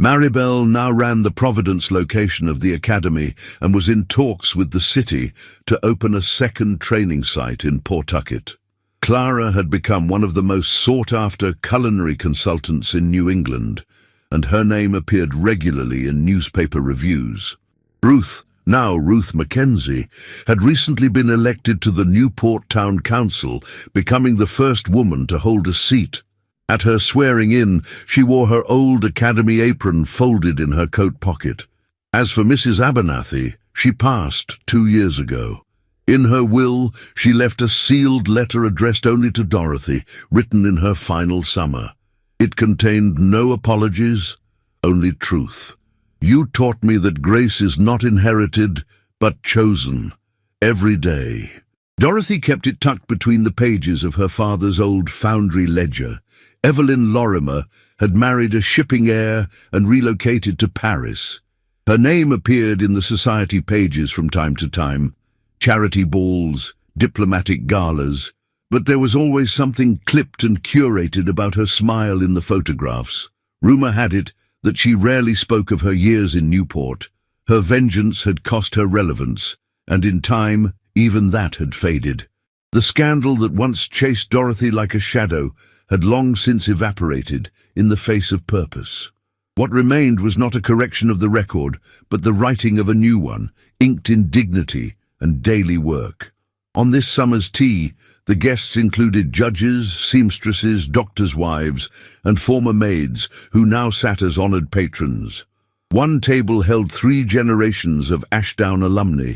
[SPEAKER 1] Maribel now ran the Providence location of the academy and was in talks with the city to open a second training site in Pawtucket. Clara had become one of the most sought-after culinary consultants in New England, and her name appeared regularly in newspaper reviews. Ruth, now Ruth Mackenzie, had recently been elected to the Newport Town Council, becoming the first woman to hold a seat. At her swearing-in, she wore her old academy apron folded in her coat pocket. As for Mrs. Abernathy, she passed 2 years ago. In her will, she left a sealed letter addressed only to Dorothy, written in her final summer. It contained no apologies, only truth. You taught me that grace is not inherited, but chosen, every day. Dorothy kept it tucked between the pages of her father's old foundry ledger. Evelyn Lorimer had married a shipping heir and relocated to Paris. Her name appeared in the society pages from time to time, charity balls, diplomatic galas, but there was always something clipped and curated about her smile in the photographs. Rumor had it that she rarely spoke of her years in Newport. Her vengeance had cost her relevance, and in time, even that had faded. The scandal that once chased Dorothy like a shadow had long since evaporated in the face of purpose. What remained was not a correction of the record, but the writing of a new one, inked in dignity and daily work. On this summer's tea, the guests included judges, seamstresses, doctors' wives, and former maids who now sat as honored patrons. One table held 3 generations of Ashdown alumni.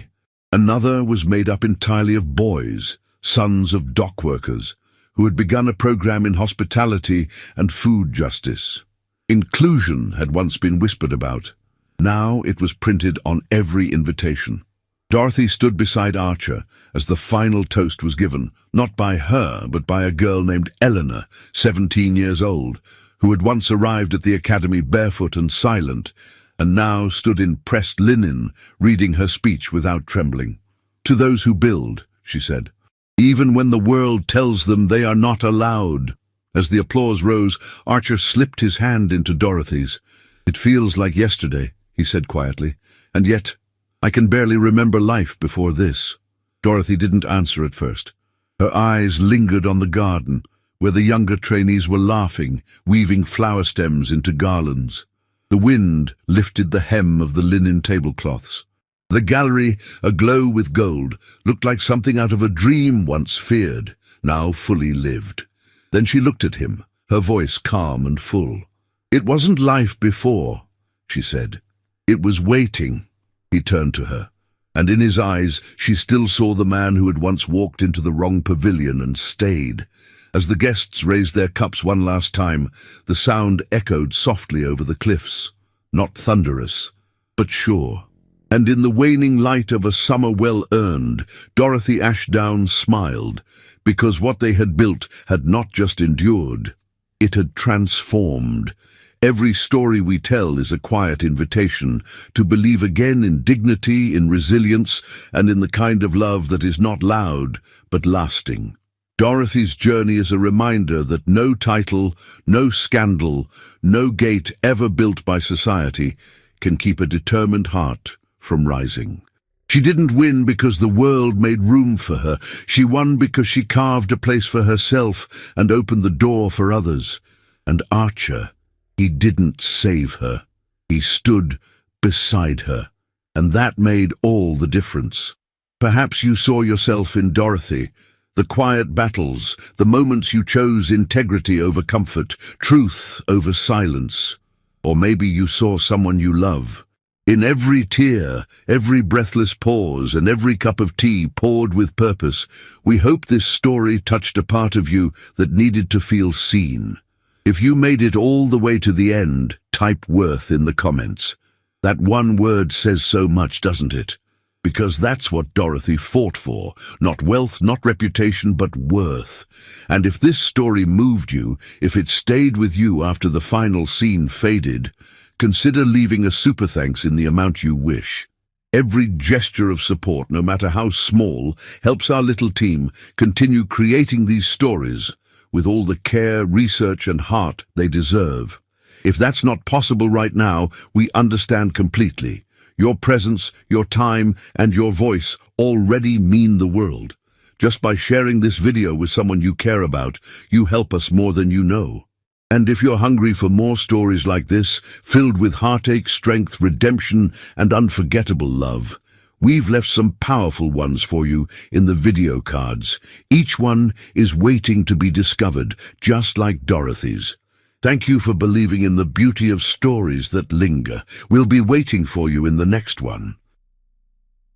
[SPEAKER 1] Another was made up entirely of boys, sons of dock workers, who had begun a program in hospitality and food justice. Inclusion had once been whispered about. Now it was printed on every invitation. Dorothy stood beside Archer as the final toast was given, not by her, but by a girl named Eleanor, 17 years old, who had once arrived at the academy barefoot and silent, and now stood in pressed linen, reading her speech without trembling. "To those who build," she said, "even when the world tells them they are not allowed." As the applause rose, Archer slipped his hand into Dorothy's. "It feels like yesterday," he said quietly, "and yet I can barely remember life before this." Dorothy didn't answer at first. Her eyes lingered on the garden, where the younger trainees were laughing, weaving flower stems into garlands. The wind lifted the hem of the linen tablecloths. The gallery, aglow with gold, looked like something out of a dream once feared, now fully lived. Then she looked at him, her voice calm and full. "It wasn't life before," she said. "It was waiting." He turned to her, and in his eyes she still saw the man who had once walked into the wrong pavilion and stayed. As the guests raised their cups one last time, the sound echoed softly over the cliffs, not thunderous, but sure. And in the waning light of a summer well-earned, Dorothy Ashdown smiled, because what they had built had not just endured, it had transformed. Every story we tell is a quiet invitation to believe again in dignity, in resilience, and in the kind of love that is not loud, but lasting. Dorothy's journey is a reminder that no title, no scandal, no gate ever built by society can keep a determined heart from rising. She didn't win because the world made room for her. She won because she carved a place for herself and opened the door for others. And Archer, he didn't save her. He stood beside her, and that made all the difference. Perhaps you saw yourself in Dorothy, the quiet battles, the moments you chose integrity over comfort, truth over silence. Or maybe you saw someone you love. In every tear, every breathless pause, and every cup of tea poured with purpose, we hope this story touched a part of you that needed to feel seen. If you made it all the way to the end, type worth in the comments. That one word says so much, doesn't it? Because that's what Dorothy fought for. Not wealth, not reputation, but worth. And if this story moved you, if it stayed with you after the final scene faded, consider leaving a super thanks in the amount you wish. Every gesture of support, no matter how small, helps our little team continue creating these stories with all the care, research, and heart they deserve. If that's not possible right now, we understand completely. Your presence, your time, and your voice already mean the world. Just by sharing this video with someone you care about, you help us more than you know. And if you're hungry for more stories like this, filled with heartache, strength, redemption, and unforgettable love, We've left some powerful ones for you in the video cards. Each one is waiting to be discovered, just like Dorothy's. Thank you for believing in the beauty of stories that linger. We'll be waiting for you in the next one.